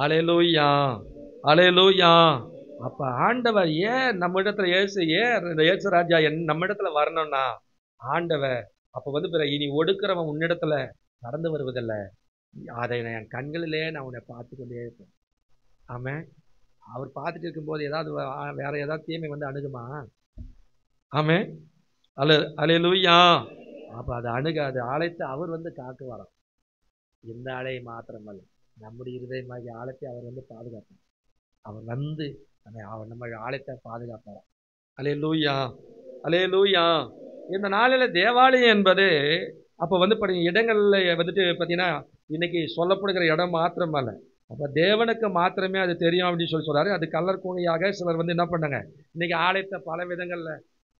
அல்லேலூயா. அல்லேலூயா. அப்ப ஆண்டவர் ஏன் நம்ம இடத்துல இயேசு ராஜா நம்ம இடத்துல வரணும்னா ஆண்டவர் அப்ப இனி ஒடுக்கிறவன் உன்னிடத்துல கடந்து வருவதில்லை. அதை என் கண்களிலே நான் உன்னை பார்த்து கொண்டே இருப்பேன். ஆமா. அவர் பார்த்துட்டு இருக்கும்போது ஏதாவது வேற ஏதாவது தீமை அணுகுமா? ஆமே. அல்லேலூயா. அப்ப அது அணுகாது. ஆலயத்தை அவர் காக்க வரோம். இந்த ஆலயை மாத்திரமல்ல, நம்முடைய இருதயமாகிய ஆலயத்தை அவர் பாதுகாப்பார். அவர் அவர் நம்ம ஆலயத்தை பாதுகாப்பார். அல்லேலூயா. அல்லேலூயா. இந்த நாளில தேவாலயம் என்பது அப்ப இடங்கள்ல பாத்தீங்கன்னா இன்னைக்கு சொல்லப்படுகிற இடம் மாத்திரமல்ல, அப்ப தேவனுக்கு மாத்திரமே அது தெரியும் அப்படின்னு சொல்றாரு. அது கல்லர் கூகையாக சிலர் என்ன பண்ணாங்க, இன்னைக்கு ஆலயத்தை பல விதங்கள்ல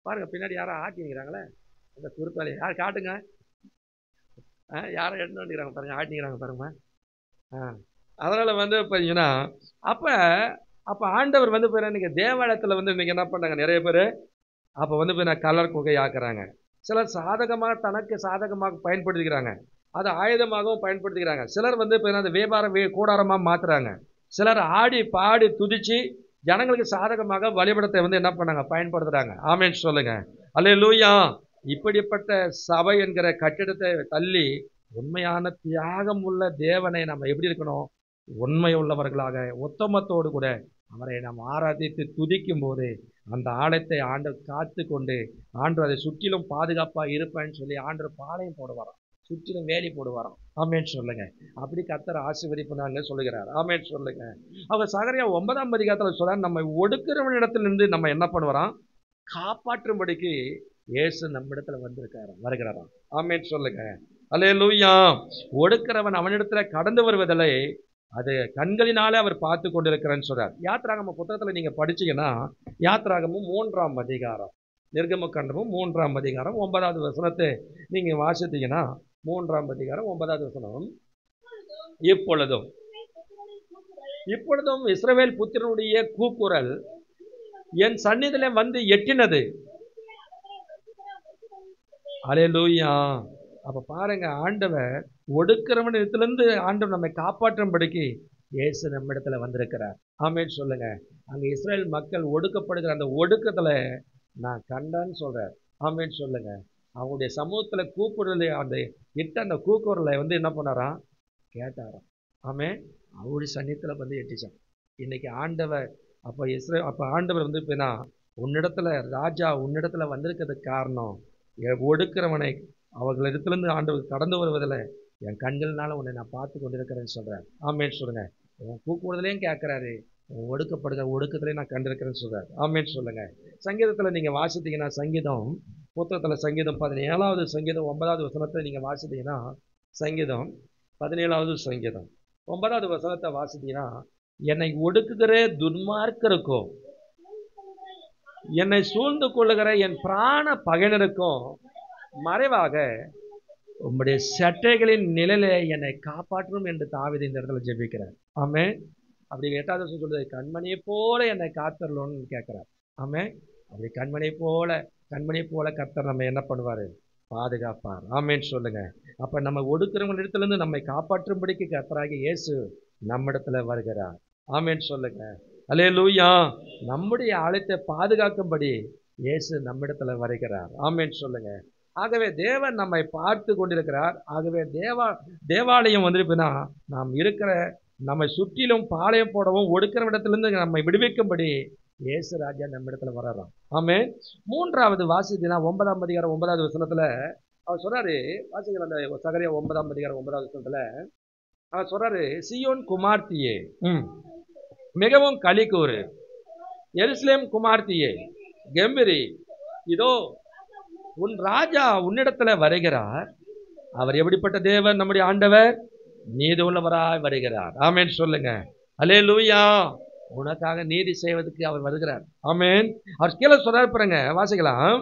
பாருங்க. பின்னாடி யாரும் ஆட்டிங்கிறாங்களே அந்த குறுத்தாலே யார் காட்டுங்க, யாரும் எடுத்து வந்துக்கிறாங்க பாருங்க, ஆட்டிங்கிறாங்க பாருங்க. அதனால பார்த்தீங்கன்னா அப்ப அப்ப ஆண்டவர் இன்னைக்கு தேவாலயத்துல இன்னைக்கு என்ன பண்ணாங்க நிறைய பேர் அப்ப கல்லர் குகை ஆக்குறாங்க. சிலர் சாதகமாக தனக்கு சாதகமாக பயன்படுத்திக்கிறாங்க, அதை ஆயுதமாகவும் பயன்படுத்திக்கிறாங்க. சிலர் அந்த வியாபார கூடாரமா மாத்துறாங்க. சிலர் ஆடி பாடி துதிச்சு ஜனங்களுக்கு சாதகமாக வழிபடத்தை என்ன பண்ணாங்க, பயன்படுத்துறாங்க. ஆமென் சொல்லுங்க. அல்லேலூயா. இப்படிப்பட்ட சபை என்கிற கட்டிடத்தை தள்ளி உண்மையான தியாகம் உள்ள தேவனை நம்ம எப்படி இருக்கணும்? உண்மை உள்ளவர்களாக ஒத்தமத்தோடு கூட அவரை நாம் ஆராதித்து துதிக்கும் போது அந்த ஆலயத்தை ஆண்டவர் காத்து கொண்டு ஆண்டவர் அதை சுற்றிலும் பாதுகாப்பா இருப்பேன்னு சொல்லி ஆண்டவர் பாளையம் போடுவாராம், சுற்றிலும் வேலி போடுவாராம். ஆமென் சொல்லுங்க. அப்படி கர்த்தர் ஆசீர்வதிப்பாங்க சொல்லுகிறார். ஆமென் சொல்லுங்க. அவர் சகரியா 9ஆம் அதிகாரத்துல சொல்றார், நம்ம ஒடுக்கிறவனிடத்திலிருந்து நம்ம என்ன பண்ணுவாராம், காப்பாற்றும்படிக்கு இயேசு நம்ம இடத்துல வருகிறாராம். ஆமென் சொல்லுங்க. அல்லேலூயா. ஒடுக்கிறவன் அவனிடத்துல கடந்து வருவதில்லை, அது கண்களினாலே அவர் பார்த்து கொண்டிருக்கிறான்னு சொல்றார். யாத்ராகம புத்தகத்துல நீங்க படிச்சீங்கன்னா யாத்ராகமும் 3ஆம் அதிகாரம், நிர்கமகாண்டமும் 3ஆம் அதிகாரம் 9வது வசனத்தை நீங்க வாசித்தீங்கன்னா 3ஆம் அதிகாரம் 9வது வசனம், இப்பொழுதும் இஸ்ரவேல் புத்திரனுடைய கூக்குரல் என் சந்நிதியிலே எட்டினது. அல்லேலூயா. அப்ப பாருங்க, ஆண்டவர் ஒடுக்கிறவன் இடத்திலிருந்து ஆண்டவர் நம்மை காப்பாற்றும்படிக்கு இயேசு நம்ம இடத்துல வந்திருக்கிறார். ஆமென் சொல்லுங்க. அங்க இஸ்ரேல் மக்கள் ஒடுக்கப்படுகிற அந்த ஒடுக்கத்துல நான் கண்டேன்னு சொல்றார். ஆமென் சொல்லுங்க. அவங்களுடைய சமூகத்துல கூப்பிடுறது அந்த கூக்குரலை என்ன பண்ணாராம், கேட்டாராம். ஆமென். அவருடைய சன்னியத்துல எட்டிச்சான். இன்னைக்கு ஆண்டவர் அப்ப ஆண்டவர் உன்னிடத்துல ராஜா உன்னிடத்துல வந்திருக்கிறதுக்கு காரணம், ஒடுக்கிறவனை அவர்களிடத்திலிருந்து ஆண்டவர் கடந்து வருவதில் என் கண்கள்னால உன்னை நான் பார்த்து கொண்டிருக்கிறேன்னு சொல்றேன். ஆமென் சொல்லுங்க. உன் கூப்பிடுறதுலையும் கேட்கிறாரு, ஒடுக்கப்படுகிற ஒடுக்கத்திலே நான் கண்டிருக்கிறேன்னு சொல்றார். ஆமென் சொல்லுங்க. சங்கீதத்தில் நீங்க வாசித்தீங்கன்னா, சங்கீதம் புத்தகத்தில் சங்கீதம் 17வது சங்கீதம் 9வது வசனத்தை நீங்க வாசித்தீங்கன்னா, சங்கீதம் 17வது சங்கீதம் 9வது வசனத்தை வாசித்தீங்கன்னா, என்னை ஒடுக்குகிற துன்மார்க்கருக்கும் என்னை சூழ்ந்து கொள்ளுகிற என் பிராண பகையினருக்கும் மறைவாக உம்முடைய சட்டைகளின் நிழலே என்னை காப்பாற்றும் என்று தாவீது இந்த இடத்துல ஜெபிக்கிறார். ஆமென். அப்படி 8வது வசனம் சொல்றது, கண்மணியை போல என்னை காத்தரணும்னு கேட்கிறார். ஆமென். அப்படி கண்மணியை போல கர்த்தர் நம்ம என்ன பண்ணுவாரு? பாதுகாப்பார். ஆமென் சொல்லுங்க. அப்ப நம்ம ஒடுக்கிறவங்க இடத்துல இருந்து நம்மை காப்பாற்றும்படிக்கு கர்த்தராகிய இயேசு நம்மிடத்துல வருகிறார். ஆமென் சொல்லுங்க. அல்லேலூயா. நம்முடைய ஆலயத்தை பாதுகாக்கும்படி இயேசு நம்மிடத்துல வருகிறார். ஆமென் சொல்லுங்க. ஆகவே தேவன் நம்மை பார்த்து கொண்டிருக்கிறார். ஆகவே தேவாலயம் வந்திருப்புனா நாம் இருக்கிற நம்மை சுற்றிலும் பாளையம் போடவும் ஒடுக்கிற இடத்திலிருந்து நம்மை விடுவிக்கும்படி இயேசு ராஜா நம்ம இடத்துல வர்றாராம். ஆமென். 3வது வாசித்தீங்கன்னா 9ஆம் அதிகாரம் 9வது வசனத்துல அவர் சொல்றாரு, வாசிக்கிற அந்த சகரியா 9ஆம் அதிகாரம் 9வது வசனத்துல அவர் சொல்றாரு, சீயோன் குமார்த்தியே மிகவும் களி கூறு, எருசலேம் குமார்த்தியே கெம்பீரி, இதோ உன் ராஜா உன்னிடத்துல வருகிறார். அவர் எப்படிப்பட்ட தேவன்? நம்முடைய ஆண்டவர் நீதி உள்ளவராய் வருகிறார். ஆமென் சொல்லுங்க. அல்லேலூயா. உனக்காக நீதி செய்வதற்கு அவர் வருகிறார். ஆமென். அவர் கீழே சொல்றாரு பாருங்க, வாசிக்கலாம்.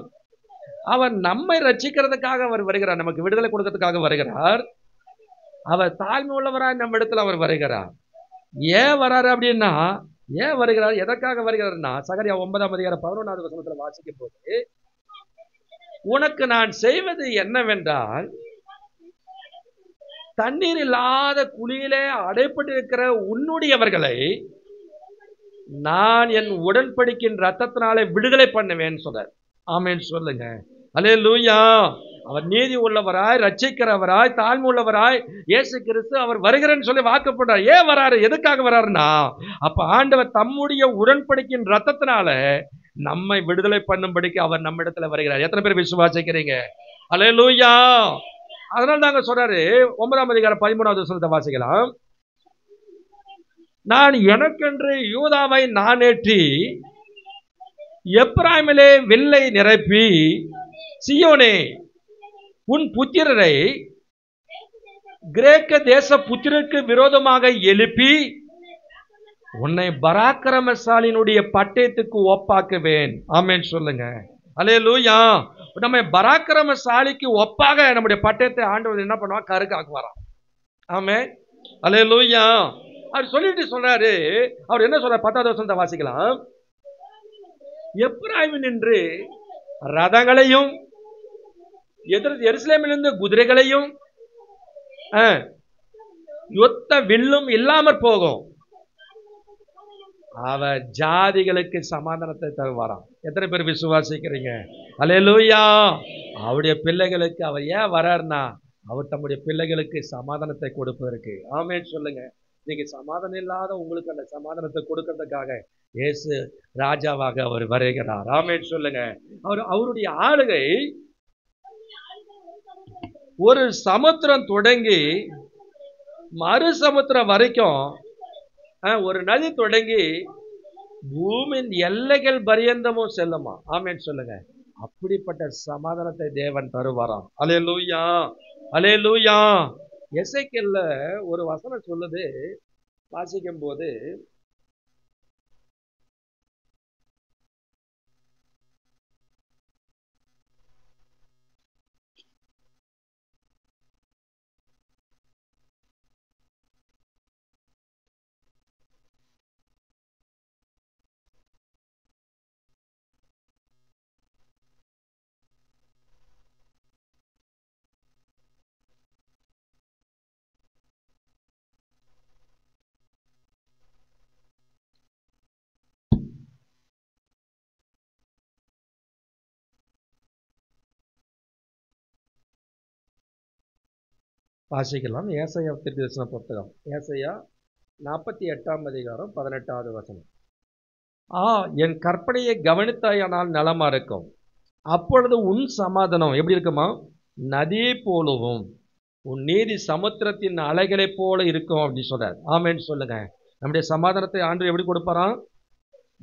அவர் நம்மை ரட்சிக்கிறதுக்காக அவர் வருகிறார், நமக்கு விடுதலை கொடுக்கறதுக்காக வருகிறார். அவர் தாழ்மை உள்ளவராய் நம்ம இடத்துல அவர் வருகிறார். ஏன் வராரு அப்படின்னா, ஏன் வருகிறார், எதற்காக வருகிறார்னா, சகரியா 9ஆம் அதிகாரம் 11வது வசனத்துல வாசிக்கும் போது, உனக்கு நான் செய்வது என்னவென்றால், தண்ணீர் இல்லாத குழியிலே அடைப்பட்டிருக்கிற உன்னுடையவர்களை நான் என் உடன்படிக்கையின் ரத்தத்தினாலே விடுதலை பண்ணுவேன் சொல்றார். ஆமென் சொல்லுங்க. அல்லேலூயா. அவர் நீதி உள்ளவராய், ரட்சிக்கிறவராய், தாழ்மை உள்ளவராய் இயேசு கிறிஸ்து அவர் வருகிறேன்னு சொல்லி வாக்குப்பட்டார். ஏன் வராரு, எதுக்காக வராருன்னா, அப்ப ஆண்டவர் தம்முடைய உடன்படிக்கையின் ரத்தத்தினால நம்மை விடுதலை பண்ணும்படிக்கு அவர் நம்ம இடத்துல வருகிறார். எத்தனை பேர் விசுவாசிக்கிறீங்க? அல்லேலூயா. அதனால தாங்க சொல்றாரு, 9ஆம் அதிகாரம் 13வது வசனத்தை வாசிக்கலாம். நான் எனக்கென்று யூதாவை நானேற்றி எப்பிராயீமிலே வில்லை நிரப்பி, சீயோனே உன் புத்திரரை கிரேக்க தேச புத்திரருக்கு விரோதமாக எழுப்பி உன்னை பராக்கிரமசாலியினுடைய பட்டயத்துக்கு ஒப்பாக்குவேன். ஆமென் சொல்லுங்க. அல்லேலூயா. நம்ம பராக்கிரமசாலிக்கு ஒப்பாக நம்முடைய பட்டயத்தை ஆண்டவர் என்ன பண்ணுவா? கருக்காக்குவாராம். ஆமென். அல்லேலூயா. அவர் சொல்லிட்டு சொல்றாரு, அவர் என்ன சொல்றாரு? 10வது வசனத்தை வாசிக்கலாம். எப்பிராயீமில் நின்று ரதங்களையும் எருசலேமிலிருந்து குதிரைகளையும் யுத்த வில்லும் இல்லாமற் போகும். அவர் ஜாதிகளுக்கு சமாதானத்தை தருவாராம். எத்தனை பேர் விசுவாசிக்கிறீங்க? அல்லேலூயா. அவருடைய பிள்ளைகளுக்கு அவர் ஏன் வராருன்னா, அவர் தம்முடைய பிள்ளைகளுக்கு சமாதானத்தை கொடுப்பதற்கு. ஆமென் சொல்லுங்க. நீங்க சமாதானம் இல்லாத உங்களுக்கு அந்த சமாதானத்தை கொடுக்கறதுக்காக இயேசு ராஜாவாக அவர் வருகிறார். ஆமென் சொல்லுங்க. அவருடைய ஆளுகை ஒரு சமுத்திரம் தொடங்கி மறு சமுத்திரம் வரைக்கும், ஒரு நதி தொடங்கி பூமியின் எல்லைகள் பரியந்தமும் செல்லுமா. ஆமென் சொல்லுங்க. அப்படிப்பட்ட சமாதானத்தை தேவன் தருவாராம். அல்லேலூயா. அல்லேலூயா. எசேக்கியேல்ல ஒரு வசனம் சொல்லுது, வாசிக்கும் போது, வாசிக்கலாம். ஏசாயா தீர்க்கதரிசன புத்தகம், ஏசாயா 48ஆம் அதிகாரம் 18வது வசனம். என் கற்பனையை கவனித்தாயானால் நலமா இருக்கும், அப்பொழுது உன் சமாதானம் எப்படி இருக்குமா? நதி போலவும் உன் நீதி சமுத்திரத்தின் அலைகளை போல இருக்கும் அப்படின்னு சொல்றார். ஆமென் சொல்லுங்க. நம்முடைய சமாதானத்தை ஆண்டவர் எப்படி கொடுப்பாராம்?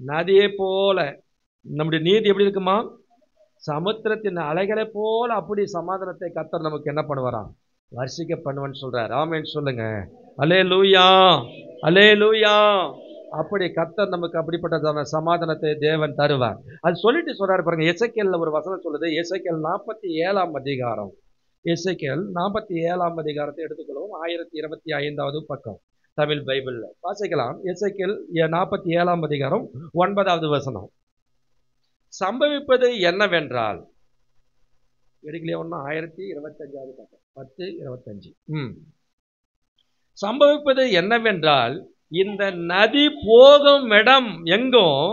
நதியை போல. நம்முடைய நீதி எப்படி இருக்குமா? சமுத்திரத்தின் அலைகளை போல அப்படி சமாதானத்தை கர்த்தர் நமக்கு என்ன பண்ணுவாராம்? வர்ஷிக்க பண்ணுவேன்னு சொல்றார். ஆமென் சொல்லுங்க. அல்லேலூயா, அல்லேலூயா. அப்படி கர்த்தர் நமக்கு அப்படிப்பட்ட சமாதானத்தை தேவன் தருவார். அது சொல்லிட்டு சொல்றாரு பாருங்க. எசேக்கியேல்ல ஒரு வசனம் சொல்லுது. எசேக்கியேல் 47ஆம் அதிகாரம். எசேக்கியேல் 47ஆம் அதிகாரத்தை எடுத்துக்கொள்வோம். 1025வது பக்கம் தமிழ் பைபிள்ல வாசிக்கலாம். எசேக்கியேல் 47ஆம் அதிகாரம் 9வது வசனம். சம்பவிப்பது என்னவென்றால், எடுக்கலையே ஒண்ணா? 1025வது பக்கம் 10:25. சம்பவிப்பது என்னவென்றால், இந்த நதி போகும் இடம் எங்கும்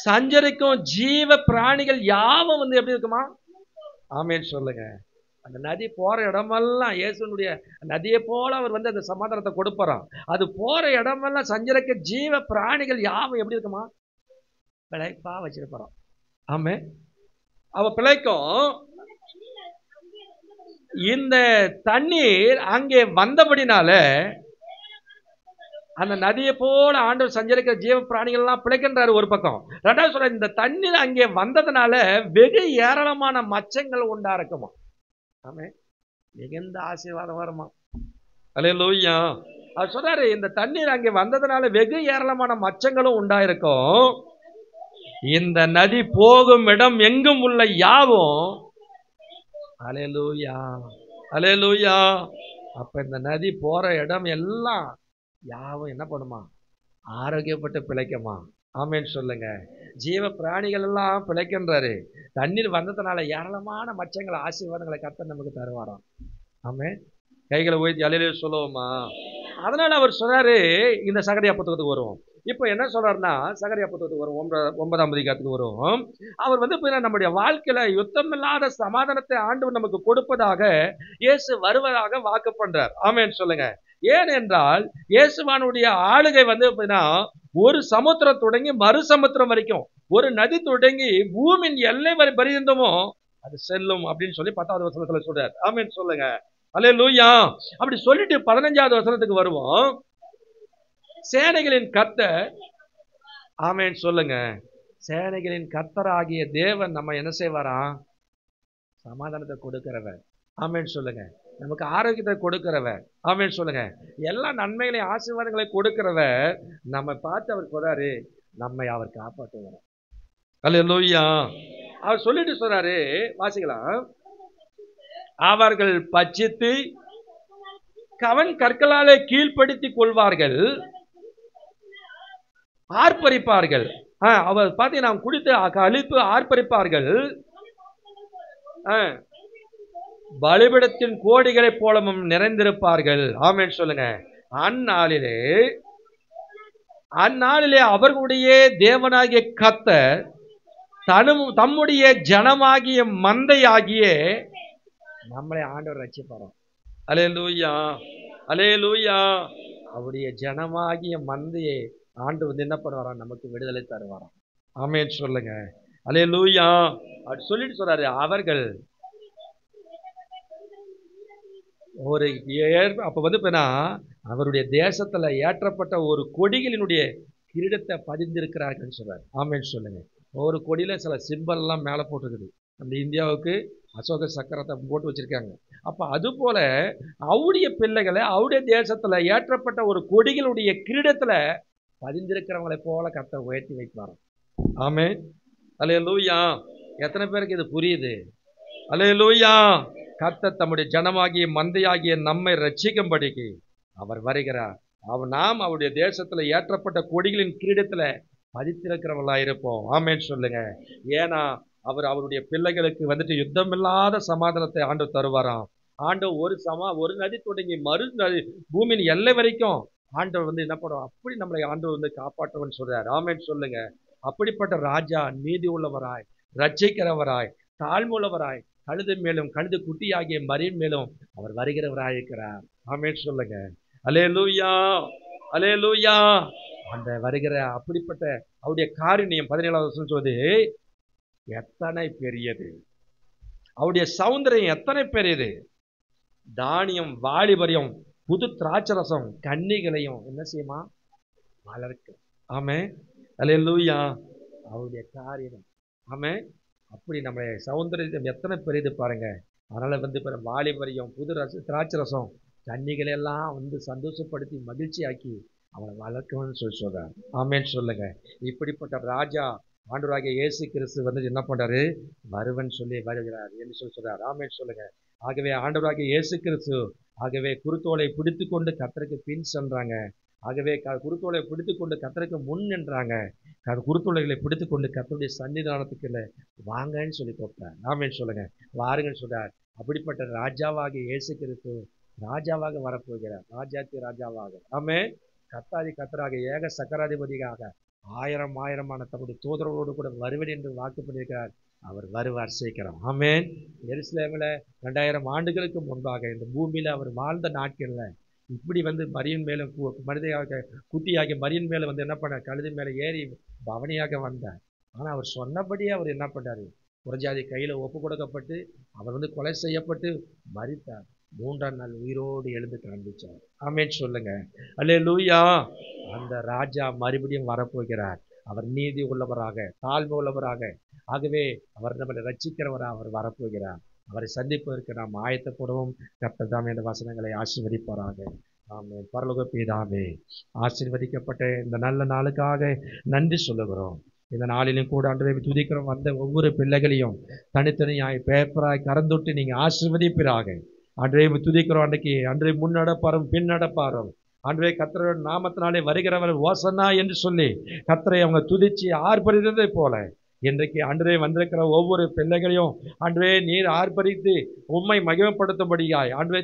சஞ்சரிக்கும் ஜீவ பிராணிகள் யாவும் வந்து எப்படி இருக்குமா? ஆமென் சொல்லுங்க. அந்த நதி போற இடமெல்லாம் இயேசுனுடைய நதியை போல அவர் வந்து அந்த சமாதானத்தை கொடுப்பாராம். அது போற இடமெல்லாம் சஞ்சரிக்க ஜீவ பிராணிகள் யாவும் எப்படி இருக்குமா? பிழைப்பா வச்சிருப்பாராம். ஆமே, அவ பிழைக்கும். இந்த தண்ணீர் அங்கே வந்தபடினால அந்த நதியை போல ஆண்டவர் சஞ்சரிக்கிற ஜீவ பிராணிகள் எல்லாம் பிழைக்கின்றாரு ஒரு பக்கம். ரெண்டாவது சொல்ற, இந்த தண்ணீர் அங்கே வந்ததுனால வெகு ஏராளமான மச்சங்கள் உண்டா இருக்குமா? ஆமே, மிகுந்த ஆசீர்வாதம் வருமா? அல்லேலூயா. அவர் சொல்றாரு, இந்த தண்ணீர் அங்கே வந்ததுனால வெகு ஏராளமான மச்சங்களும் உண்டாயிருக்கும். இந்த நதி போகும் இடம் எங்கும் உள்ள யாவும், அல்லேலூயா, அல்லேலூயா. அப்ப இந்த நதி போற இடம் எல்லாம் யாவும் என்ன பண்ணுமா? ஆரோக்கியப்பட்டு பிழைக்குமா? ஆமென் சொல்லுங்க. ஜீவ பிராணிகள் எல்லாம் பிழைக்கின்றாரு. தண்ணீர் வந்ததுனால ஏராளமான மச்சங்களை ஆசீர்வாதங்களை கர்த்தர் நமக்கு தருவாராம். ஆமென். கைகளை உயர்த்தி அல்லேலூயா சொல்லுவோமா? அதனால அவர் சொல்றாரு. இந்த சகரியா புத்தகத்துக்கு வருவோம். இப்போ என்ன சொல்றாருன்னா, சகரியா புத்தகத்துக்கு வரும், 9ஆம் அதிகாரத்துக்கு வரும். அவர் வந்து நம்முடைய வாழ்க்கையில யுத்தம் இல்லாத சமாதானத்தை ஆண்டவர் நமக்கு கொடுப்பதாக இயேசு வருவதாக வாக்கு பண்றார். ஆமென் சொல்லுங்க. ஏனென்றால் இயேசுவானுடைய ஆளுகை வந்து ஒரு சமுத்திரம் தொடங்கி மறு சமுத்திரம் வரைக்கும், ஒரு நதி தொடங்கி பூமியின் எல்லை வரை பரிந்தமோ அது செல்லும் அப்படின்னு சொல்லி 10வது வசனத்துல சொல்றார். ஆமென் சொல்லுங்க. அல்லேலூயா. அப்படி சொல்லிட்டு 15வது வசனத்துக்கு வருவோம். சேனைகளின் கர்த்தர், ஆமென் சொல்லுங்க, சேனைகளின் கர்த்தராகிய தேவன் நம்ம என்ன செய்வாராம்? சமாதானத்தை கொடுக்கிறவர். ஆமென் சொல்லுங்க. நமக்கு ஆரோக்கியத்தை கொடுக்கிறவர். ஆமென் சொல்லுங்க. எல்லா நன்மைகளையும் ஆசீர்வாதங்களை கொடுக்கிறவர் நம்ம பார்த்து அவர் சொல்றாரு, நம்மை அவர் காப்பாற்றுவார். அல்லேலூயா. அவர் சொல்லிட்டு சொல்றாரு, வாசிக்கலாம். அவர்கள் பட்சித்து கவன் கற்களாலே கீழ்ப்படுத்திக் கொள்வார்கள், ஆர்ப்பரிப்பார்கள். அவர் பார்த்தீங்கன்னா குடித்து அழித்து ஆர்ப்பரிப்பார்கள். பலிபீடத்தின் கோடிகளை போலவும் நிறைந்திருப்பார்கள். ஆமென் சொல்லுங்க. அந்நாளிலே அவர்களுடைய தேவனாகிய கர்த்தர் தம்முடைய ஜனமாகிய மந்தையாகிய நம்மளை ஆண்டவர் ரட்சிப்பாராம். அல்லேலூயா, அல்லேலூயா. அவருடைய ஜனமாகிய மந்தையை ஆண்டு வந்து என்ன பண்ணுவாராம்? நமக்கு விடுதலை தருவாராம். ஆமென் சொல்லுங்க. அல்லேலூயா. அப்படி சொல்லிட்டு சொல்றாரு, அவர்கள் ஒரு அப்ப வந்து அவருடைய தேசத்துல ஏற்றப்பட்ட ஒரு கொடிகளினுடைய கிரீடத்தை பதிந்திருக்கிறார்கள் சொல்றாரு. ஆமென் சொல்லுங்க. ஒரு கொடியில சில சிம்பல் எல்லாம் மேல போட்டுருக்குது. நம்ம இந்தியாவுக்கு அசோக சக்கரத்தை போட்டு வச்சிருக்காங்க. அப்ப அது போல அவருடைய பிள்ளைகளை அவருடைய தேசத்துல ஏற்றப்பட்ட ஒரு கொடிகளுடைய கிரீடத்துல பதிந்திருக்கிறவங்களை போல கர்த்தர் உயர்த்தி வைப்பாராம். ஆமென். அல்லேலூயா. எத்தனை பேருக்கு இது புரியுது? அல்லேலூயா. கர்த்தர் தம்முடைய ஜனமாகிய மந்தையாகிய நம்மை ரட்சிக்கும்படிக்கு அவர் வருகிறார். நாம் அவருடைய தேசத்துல ஏற்றப்பட்ட கொடிகளின் கிரீடத்துல பதித்திருக்கிறவங்களா இருப்போம். ஆமென் சொல்லுங்க. ஏன்னா அவர் அவருடைய பிள்ளைகளுக்கு வந்துட்டு யுத்தம் இல்லாத சமாதானத்தை ஆண்டவர் தருவாராம். ஆண்டவர் ஒரு நதி தொடங்கி மறு நதி பூமியின் எல்லை வரைக்கும் ஆண்டவர் வந்து என்ன பண்ணுவோம்? அப்படி நம்மளை ஆண்டவர் வந்து காப்பாற்றுவன்னு சொல்றார். ஆமென் சொல்லுங்க. அப்படிப்பட்ட ராஜா நீதி உள்ளவராய், ரட்சிக்கிறவராய், தாழ்வுள்ளவராய், கழுது மேலும் கழுது குட்டியாகிய மரியின் மேலும் அவர் வருகிறவராய் இருக்கிறார். ஆமென் சொல்லுங்க. அல்லேலூயா, அல்லேலூயா. அந்த வருகிற அப்படிப்பட்ட அவருடைய காருண்யம் 17வது வசனம் சொல்லுது, எத்தனை பெரியது! அவருடைய சௌந்தரியம் எத்தனை பெரியது! தானியம் வாலிபரியம் புது திராட்சரசம் கன்னிகளையும் என்ன செய்யுமா? வளர்க்க. ஆமே, அல்லேலூயா. அவருடைய காரியம். ஆமே, அப்படி நம்ம சௌந்தரியம் எத்தனை பெரியது பாருங்க. அதனால இப்ப வாலிபரியம், புது திராட்சை ரசம், கன்னிகளை எல்லாம் சந்தோஷப்படுத்தி மகிழ்ச்சியாக்கி அவனை வளர்க்கணும்னு சொல்றார். ஆமேன்னு சொல்லுங்க. இப்படிப்பட்ட ராஜா ஆண்டவராகிய இயேசு கிறிஸ்து என்ன பண்றாரு? வருவன் சொல்லி வருகிறார் என்று சொல்றார். ஆமேன்னு சொல்லுங்க. ஆகவே ஆண்டவராகிய இயேசு கிறிஸ்து ஆகவே குருத்தோலை பிடித்து கொண்டு கர்த்தருக்கு பின் சென்றாங்க. ஆகவே குருத்தோலை பிடித்து கொண்டு கர்த்தருக்கு முன் நின்றாங்க. குருத்தோலைகளை பிடித்து கொண்டு கர்த்தருடைய சன்னிதானத்துக்கு வாங்கன்னு சொல்லி கூப்பிட்டார். ஆமேன்னு சொல்லுங்க. வாருங்கன்னு சொல்றார். அப்படிப்பட்ட ராஜாவாகிய இயேசு கிறிஸ்து ராஜாவாக வரப்போகிறார். ராஜாத்தி ராஜாவாக. ஆமே, கர்த்தாதி கர்த்தராக ஏக சக்கராதிபதியாக ஆயிரமான தம்முடைய தூதர்களோடு கூட வருவேன் என்று வாக்கு பண்ணியிருக்கிறார். அவர் வருவார் சீக்கிரம். ஆமேன். எருசலேமில் 2000 ஆண்டுகளுக்கு முன்பாக இந்த பூமியில அவர் வாழ்ந்த நாட்கள்ல இப்படி மரியின் மேலும் மனிதையாக குட்டியாகிய மரியின் மேல என்ன பண்ணார்? கழுது மேல ஏறி பவனியாக வந்தார். ஆனா அவர் சொன்னபடியே அவர் என்ன பண்ணாரு? புறஜாதி கையில ஒப்பு கொடுக்கப்பட்டு அவர் கொலை செய்யப்பட்டு மரித்தார். 3ஆம் நாள் உயிரோடு எழுந்து காண்பிச்சார். ஆமேன் சொல்லுங்க. அல்லேலூயா. அந்த ராஜா மறுபடியும் வரப்போகிறார். அவர் நீதி உள்ளவராக, தாழ்மை உள்ளவராக, ஆகவே அவர் நம்மளை ரட்சிக்கிறவராக அவர் வரப்போகிறார். அவரை சந்திப்பதற்கு நாம் ஆயத்தப்படுவோம். கர்த்தர் தாமே இந்த வசனங்களை ஆசீர்வதிப்பாராக. ஆமென். பரலோக பிதாவே, ஆசீர்வதிக்கப்பட்ட இந்த நல்ல நாளுக்காக நன்றி சொல்லுகிறோம். இந்த நாளிலும் கூட ஆண்டவரை துதிக்கிறோம். வந்த ஒவ்வொரு பிள்ளைகளையும் தனித்தனியாய் பேப்பராய் கறந்துட்டு நீங்க ஆசீர்வதிப்பீராக. அன்றைய துதிக்கிறோம். அன்றைய முன்னடப்பாரும் பின் நடப்பாரும் அன்றைய கர்த்தரோட நாமத்தினாலே வருகிறவர் ஓசன்னா என்று சொல்லி கர்த்தரை அவங்க துதிச்சு ஆர்ப்பரித்ததை போல இன்றைக்கு அன்றே வந்திருக்கிற ஒவ்வொரு பிள்ளைகளையும் அன்றே நீர் ஆர்ப்பரித்து உம்மை மகிமைப்படுத்தும்படியாய் அன்றே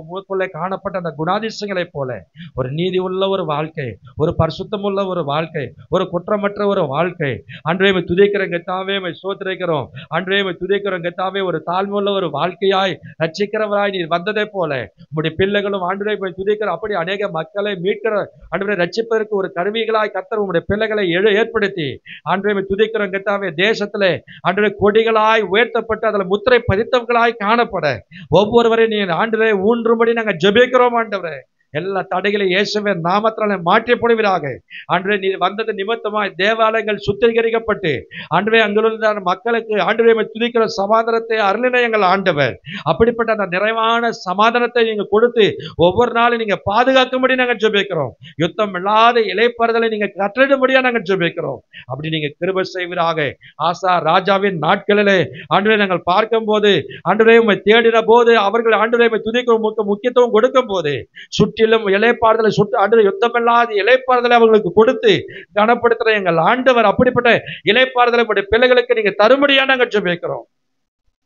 மூக்குள்ளே காணப்பட்ட அந்த குணாதிசயங்களைப் போல ஒரு நீதி உள்ள ஒரு வாழ்க்கை, ஒரு பரிசுத்தம் உள்ள ஒரு வாழ்க்கை, ஒரு குற்றமற்ற ஒரு வாழ்க்கை அன்றே துதிக்கிற கத்தாவே சோத்திரிக்கிறோம். அன்றே துதிக்கிறோம் கத்தாவே ஒரு தாழ்வுள்ள ஒரு வாழ்க்கையாய் ரட்சிக்கிறவராய் நீர் வந்ததை போல உங்களுடைய பிள்ளைகளும் அன்றே துதிக்கிற அப்படி அநேக மக்களை மீட்கிற அன்றே ரட்சிப்பதற்கு ஒரு கருவிகளாய் கர்த்தர் உங்களுடைய பிள்ளைகளை ஏற்படுத்தி அன்றே துதிக்கிற கர்த்தாவே தேசத்திலே ஆண்டவரே கொடிகளாய் உயர்த்தப்பட்டு அதில் முத்திரை பதித்தவர்களாய் காணப்பட ஒவ்வொருவரையும் நீ ஆண்டவரே ஊன்றும்படி நாங்கள் ஜெபிக்கிறோம். ஆண்டவரே எல்லா தடைகளை இயேசுவே நாமத்தினாலே மாற்றி போடுவீராக. ஆண்டவரே நீர் வந்தது நிமித்தமாய் தேவாலயங்கள் சுத்திகரிக்கப்பட்டு ஆண்டவரே அங்குள்ள மக்களுக்கு ஆண்டவரே துதிக்கிற சமாதானத்தை அருளின எங்கள் ஆண்டவர். அப்படிப்பட்ட அந்த நிறைவான சமாதானத்தை நீங்க கொடுத்து ஒவ்வொரு நாளும் நீங்க பாதுகாக்கும்படி நாங்கள் ஜெபிக்கிறோம். யுத்தம் இல்லாத இளைப்பாறுதலை நீங்க கட்டளிடும்படியா நாங்கள் ஜெபிக்கிறோம். அப்படி நீங்க கிருபை செய்வீராக. ஆசா ராஜாவின் நாட்களிலே ஆண்டவரே நாங்கள் பார்க்கும் போது ஆண்டவரே உம்மை தேடின போது அவர்கள் ஆண்டவரே துதிக்க முக்கியத்துவம் கொடுக்கும் போது சுற்றிலும் இளைப்பாறுதலை யுத்தமில்லாத இளைப்பாறுதலை அவர்களுக்கு கொடுத்து கனப்படுத்துற எங்கள் ஆண்டவர் அப்படிப்பட்ட இளைப்பாறுதலை பிள்ளைகளுக்கு நீங்க தரும்படியா நாங்கள் ஜெபிக்கிறோம்.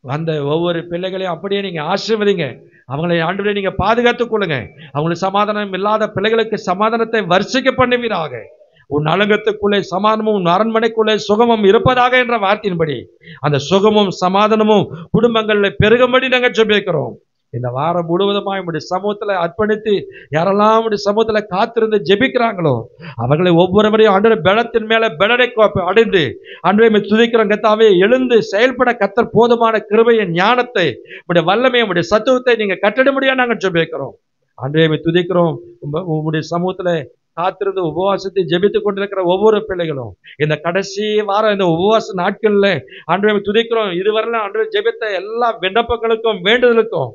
அந்த ஒவ்வொரு பிள்ளைகளையும் அப்படியே நீங்க ஆசீர்வதிங்க. அவங்களை ஆண்டவரே நீங்க பாதுகாத்துக் கொள்ளுங்க. அவங்களுக்கு சமாதானம் இல்லாத பிள்ளைகளுக்கு சமாதானத்தை வர்ஷிக்க பண்ணுவீராக. உன் அலங்கத்துக்குள்ளே சமாதானமும் உன் அரண்மனைக்குள்ளே சுகமும் இருப்பதாக என்ற வார்த்தையின்படி அந்த சுகமும் சமாதானமும் குடும்பங்களில் பெருகும்படி நாங்கள் ஜெபிக்கிறோம். இந்த வாரம் முழுவதுமாய் உடைய சமூகத்துல அர்ப்பணித்து யாரெல்லாம் உடைய சமூகத்துல காத்திருந்து ஜெபிக்கிறாங்களோ அவர்களை ஒவ்வொருவரையும் ஆண்டவரே பலத்தின் மேல பலனை அடைந்து ஆண்டவரே துதிக்கிறோம் கர்த்தாவே எழுந்து செயல்பட கர்த்தர் போதுமான கிருபையின் ஞானத்தை உடைய வல்லமையை உடைய சத்துவத்தை நீங்க கட்டிடும்படியா நாங்கள் ஜெபிக்கிறோம். ஆண்டவரே துதிக்கிறோம். உங்களுடைய சமூகத்துல காத்திருந்து உபவாசத்தை ஜெபித்துக் கொண்டிருக்கிற ஒவ்வொரு பிள்ளைகளும் இந்த கடைசி வாரம் இந்த உபவாச நாட்கள்ல ஆண்டவரை துதிக்கிறோம். இதுவரையிலும் ஆண்டவரை ஜெபித்த எல்லா விண்ணப்பங்களுக்கும் வேண்டுதலுக்கும்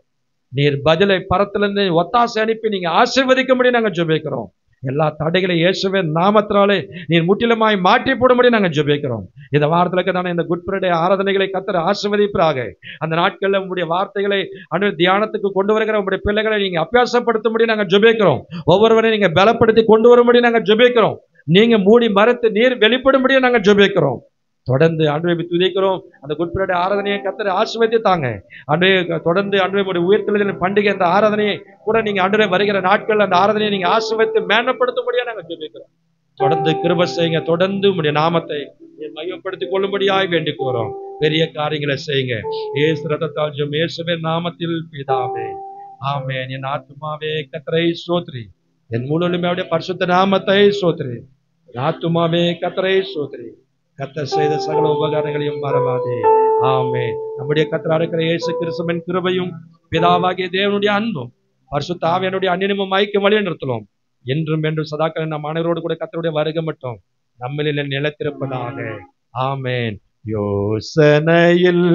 நீர் பதிலை பரத்திலிருந்து ஒத்தாசை அனுப்பி நீங்க ஆசீர்வதிக்கும்படி நாங்கள் ஜெபிக்கிறோம். எல்லா தடைகளை இயேசுவே நாமத்தினாலே நீர் முற்றிலுமாய் மாற்றி போடும்படி நாங்கள் ஜெபிக்கிறோம். இந்த வாரத்திற்கு தானே இந்த குட் ஃப்ரைடே ஆராதனைகளை கர்த்தர் ஆசீர்வதிப்பாராக. அந்த நாட்களில் உங்களுடைய வார்த்தைகளை அன்று தியானத்துக்கு கொண்டு வருகிற உங்களுடைய பிள்ளைகளை நீங்க அபியாசப்படுத்தும்படி நாங்கள் ஜெபிக்கிறோம். ஒவ்வொருவரையும் நீங்க பலப்படுத்தி கொண்டு வரும்படி நாங்கள் ஜெபிக்கிறோம். நீங்க மூடி மறைத்து நீர் வெளிப்படும்படியே நாங்கள் ஜெபிக்கிறோம். தொடர்ந்து ஆண்டவரை துதிக்கிறோம். அந்த குட் ஃப்ரைடே ஆராதனையை கர்த்தர் ஆசீர்வதித்தாங்க. ஆண்டவரே தொடர்ந்து ஆண்டவரை உயிர்த்தெழுதலின் பண்டிகை அந்த ஆராதனையை கூட நீங்க ஆண்டவரே வருகிற நாட்கள் அந்த ஆராதனையை நீங்க ஆசீர்வதித்து மேன்மைப்படுத்தும்படியா நாங்கள் ஜெபிக்கிறோம். தொடர்ந்து கிருபை செய்யுங்க. தொடர்ந்து உங்களுடைய நாமத்தை மையப்படுத்திக் கொள்ளும்படியாய் வேண்டிக் கொள்கிறோம். பெரிய காரியங்களை செய்யுங்க. இயேசு ரத்தத்தால் ஜெபம் இயேசுவின் நாமத்தில் பிதாவே ஆமென். என் ஆத்துமாவே கர்த்தரை ஸ்தோத்திரி, என் முழுமையுடைய பரிசுத்த நாமத்தை ஸ்தோத்திரி. என் ஆத்துமாவே கர்த்தரை ஸ்தோத்திரி, கர்த்தர் செய்த சகல உபகாரங்களையும் மறவாதே. ஆமென். நம்முடைய கர்த்தராகிய இருக்கிற இயேசு கிறிஸ்துவின் கிருபையும் பிதாவாகிய தேவனுடைய அன்பும் பரிசுத்த ஆவியானவருடைய அந்நியமும் ஐக்கியம் வழி நிறுத்தலும் என்றும் என்று சதாக்கள் நம் அனைவரோடு கூட கர்த்தருடைய வருகை மட்டும் நம்மளில் நிலைத்திருப்பதாக. ஆமென். யோசனையில்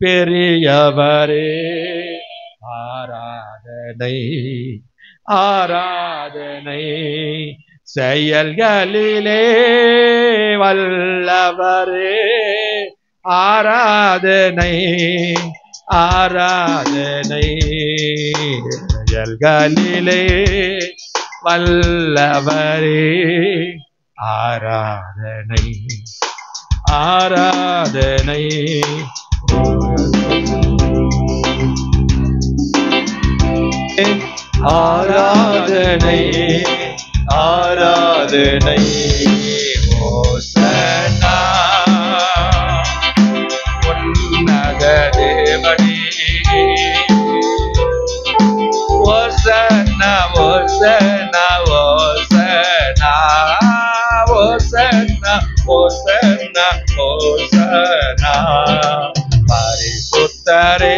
பெரியவரே, ஆராதனை ஆராதனை, செயல்களிலே வல்லவரே, ஆராதனை ஆராதனை, செயல்களிலே வல்லவரே, ஆராதனை ஆராதனை. ஆராதனை ஆராதனை, ஓசன்னா உன்னத தேவனே, ஓசன்னா ஓசன்னா ஓசன்னா ஓசன்னா ஓசன்னா ஓசன்னா, பரிசுத்தரே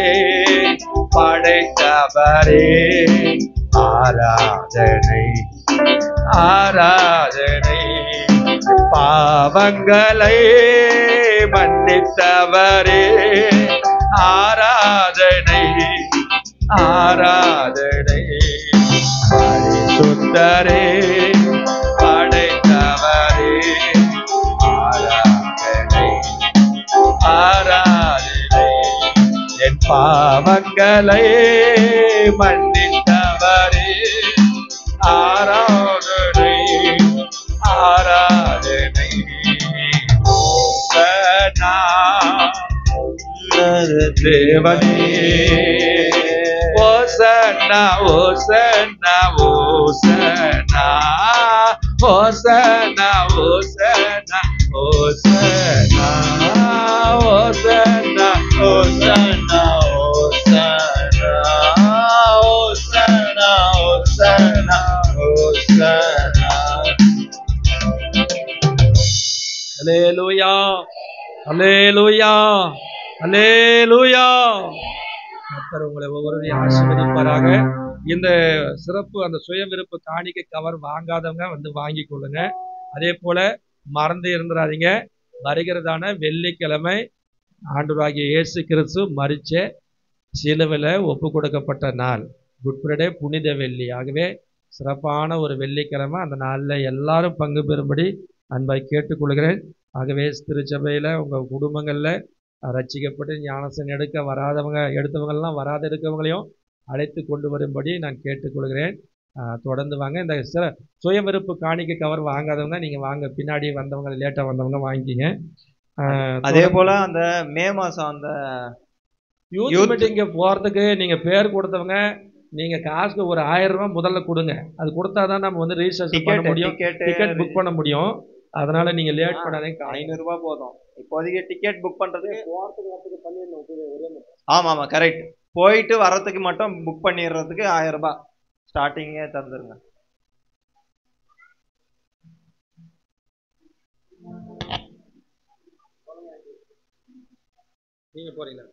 படைத்தவரே, ஆராதனை ஆராதனை, பாவங்களை மன்னித்தவரே, ஆராதனை ஆராதனை, பரிசுத்தரே படைத்தவரே, ஆராதனை ஆராதனை, என் பாவங்களை மன்னித்தவரே, ஆராதனை ஆராதனை, ஓசன்னா தேவனே, ஓசன்னா ஓசன்னா ஓசன்னா ஓசன்னா ஓசன்னா ஓசன்னா ஓசன்னா ஓசன்னா ஓசன்னா ஓசன்னா ஓசன்னா. அல்லேலூயா அல்லேலூயா அல்லேலூயா. கர்த்தர் உங்களை ஒவ்வொருவரையும் ஆசீர்வதிப்பாராக. இந்த சிறப்பு அந்த சுய விருப்ப காணிக்கை கவர் வாங்காதவங்க வந்து வாங்கி கொள்ளுங்க. அதே போல மறந்து இருந்துடாதீங்க, வருகிறதான வெள்ளிக்கிழமை ஆண்டவராகிய இயேசு கிறிஸ்து மரிச்ச சிலுவையில் ஒப்பு கொடுக்கப்பட்ட நாள், குட் ஃப்ரைடே, புனித வெள்ளி. ஆகவே சிறப்பான ஒரு வெள்ளிக்கிழமை, அந்த நாளில் எல்லாரும் பங்கு பெறும்படி அன்பாய் கேட்டுக்கொள்கிறேன். ஆகவே திருச்சபையில் உங்கள் குடும்பங்களில் ரட்சிக்கப்பட்டு ஞானஸ்நானம் எடுத்தவங்கெல்லாம் வராத இருக்கவங்களையும் அழைத்து கொண்டு வரும்படி நான் கேட்டுக்கொள்கிறேன். தொடர்ந்து வாங்க. இந்த சுய விருப்பு காணிக்கை கவர் வாங்காதவங்க நீங்கள் வாங்க, பின்னாடி வந்தவங்க லேட்டாக வந்தவங்க வாங்கிக்கிங்க. அதே போல் அந்த மே மாதம் அந்த யூத் மீட்டிங்கு போகிறதுக்கு நீங்கள் பேர் கொடுத்தவங்க நீங்கள் காசுக்கு ஒரு 1000 ரூபா முதல்ல கொடுங்க. அது கொடுத்தா தான் நம்ம வந்து ரிஜிஸ்ட்ரேஷன் பண்ண முடியும், டிக்கெட் புக் பண்ண முடியும். அதனால் நீங்கள் லேட் பண்ணாதீங்க. 500 ரூபா போதும் இப்போதைக்கு டிக்கெட் புக் பண்ணுறதுக்கு. ஆமாம் ஆமாம் கரெக்ட். போயிட்டு வர்றதுக்கு மட்டும் புக் பண்ணிடுறதுக்கு 1000 ரூபாய் ஸ்டார்டிங்கே தந்துருங்க. நீங்கள் போகிறீங்களா?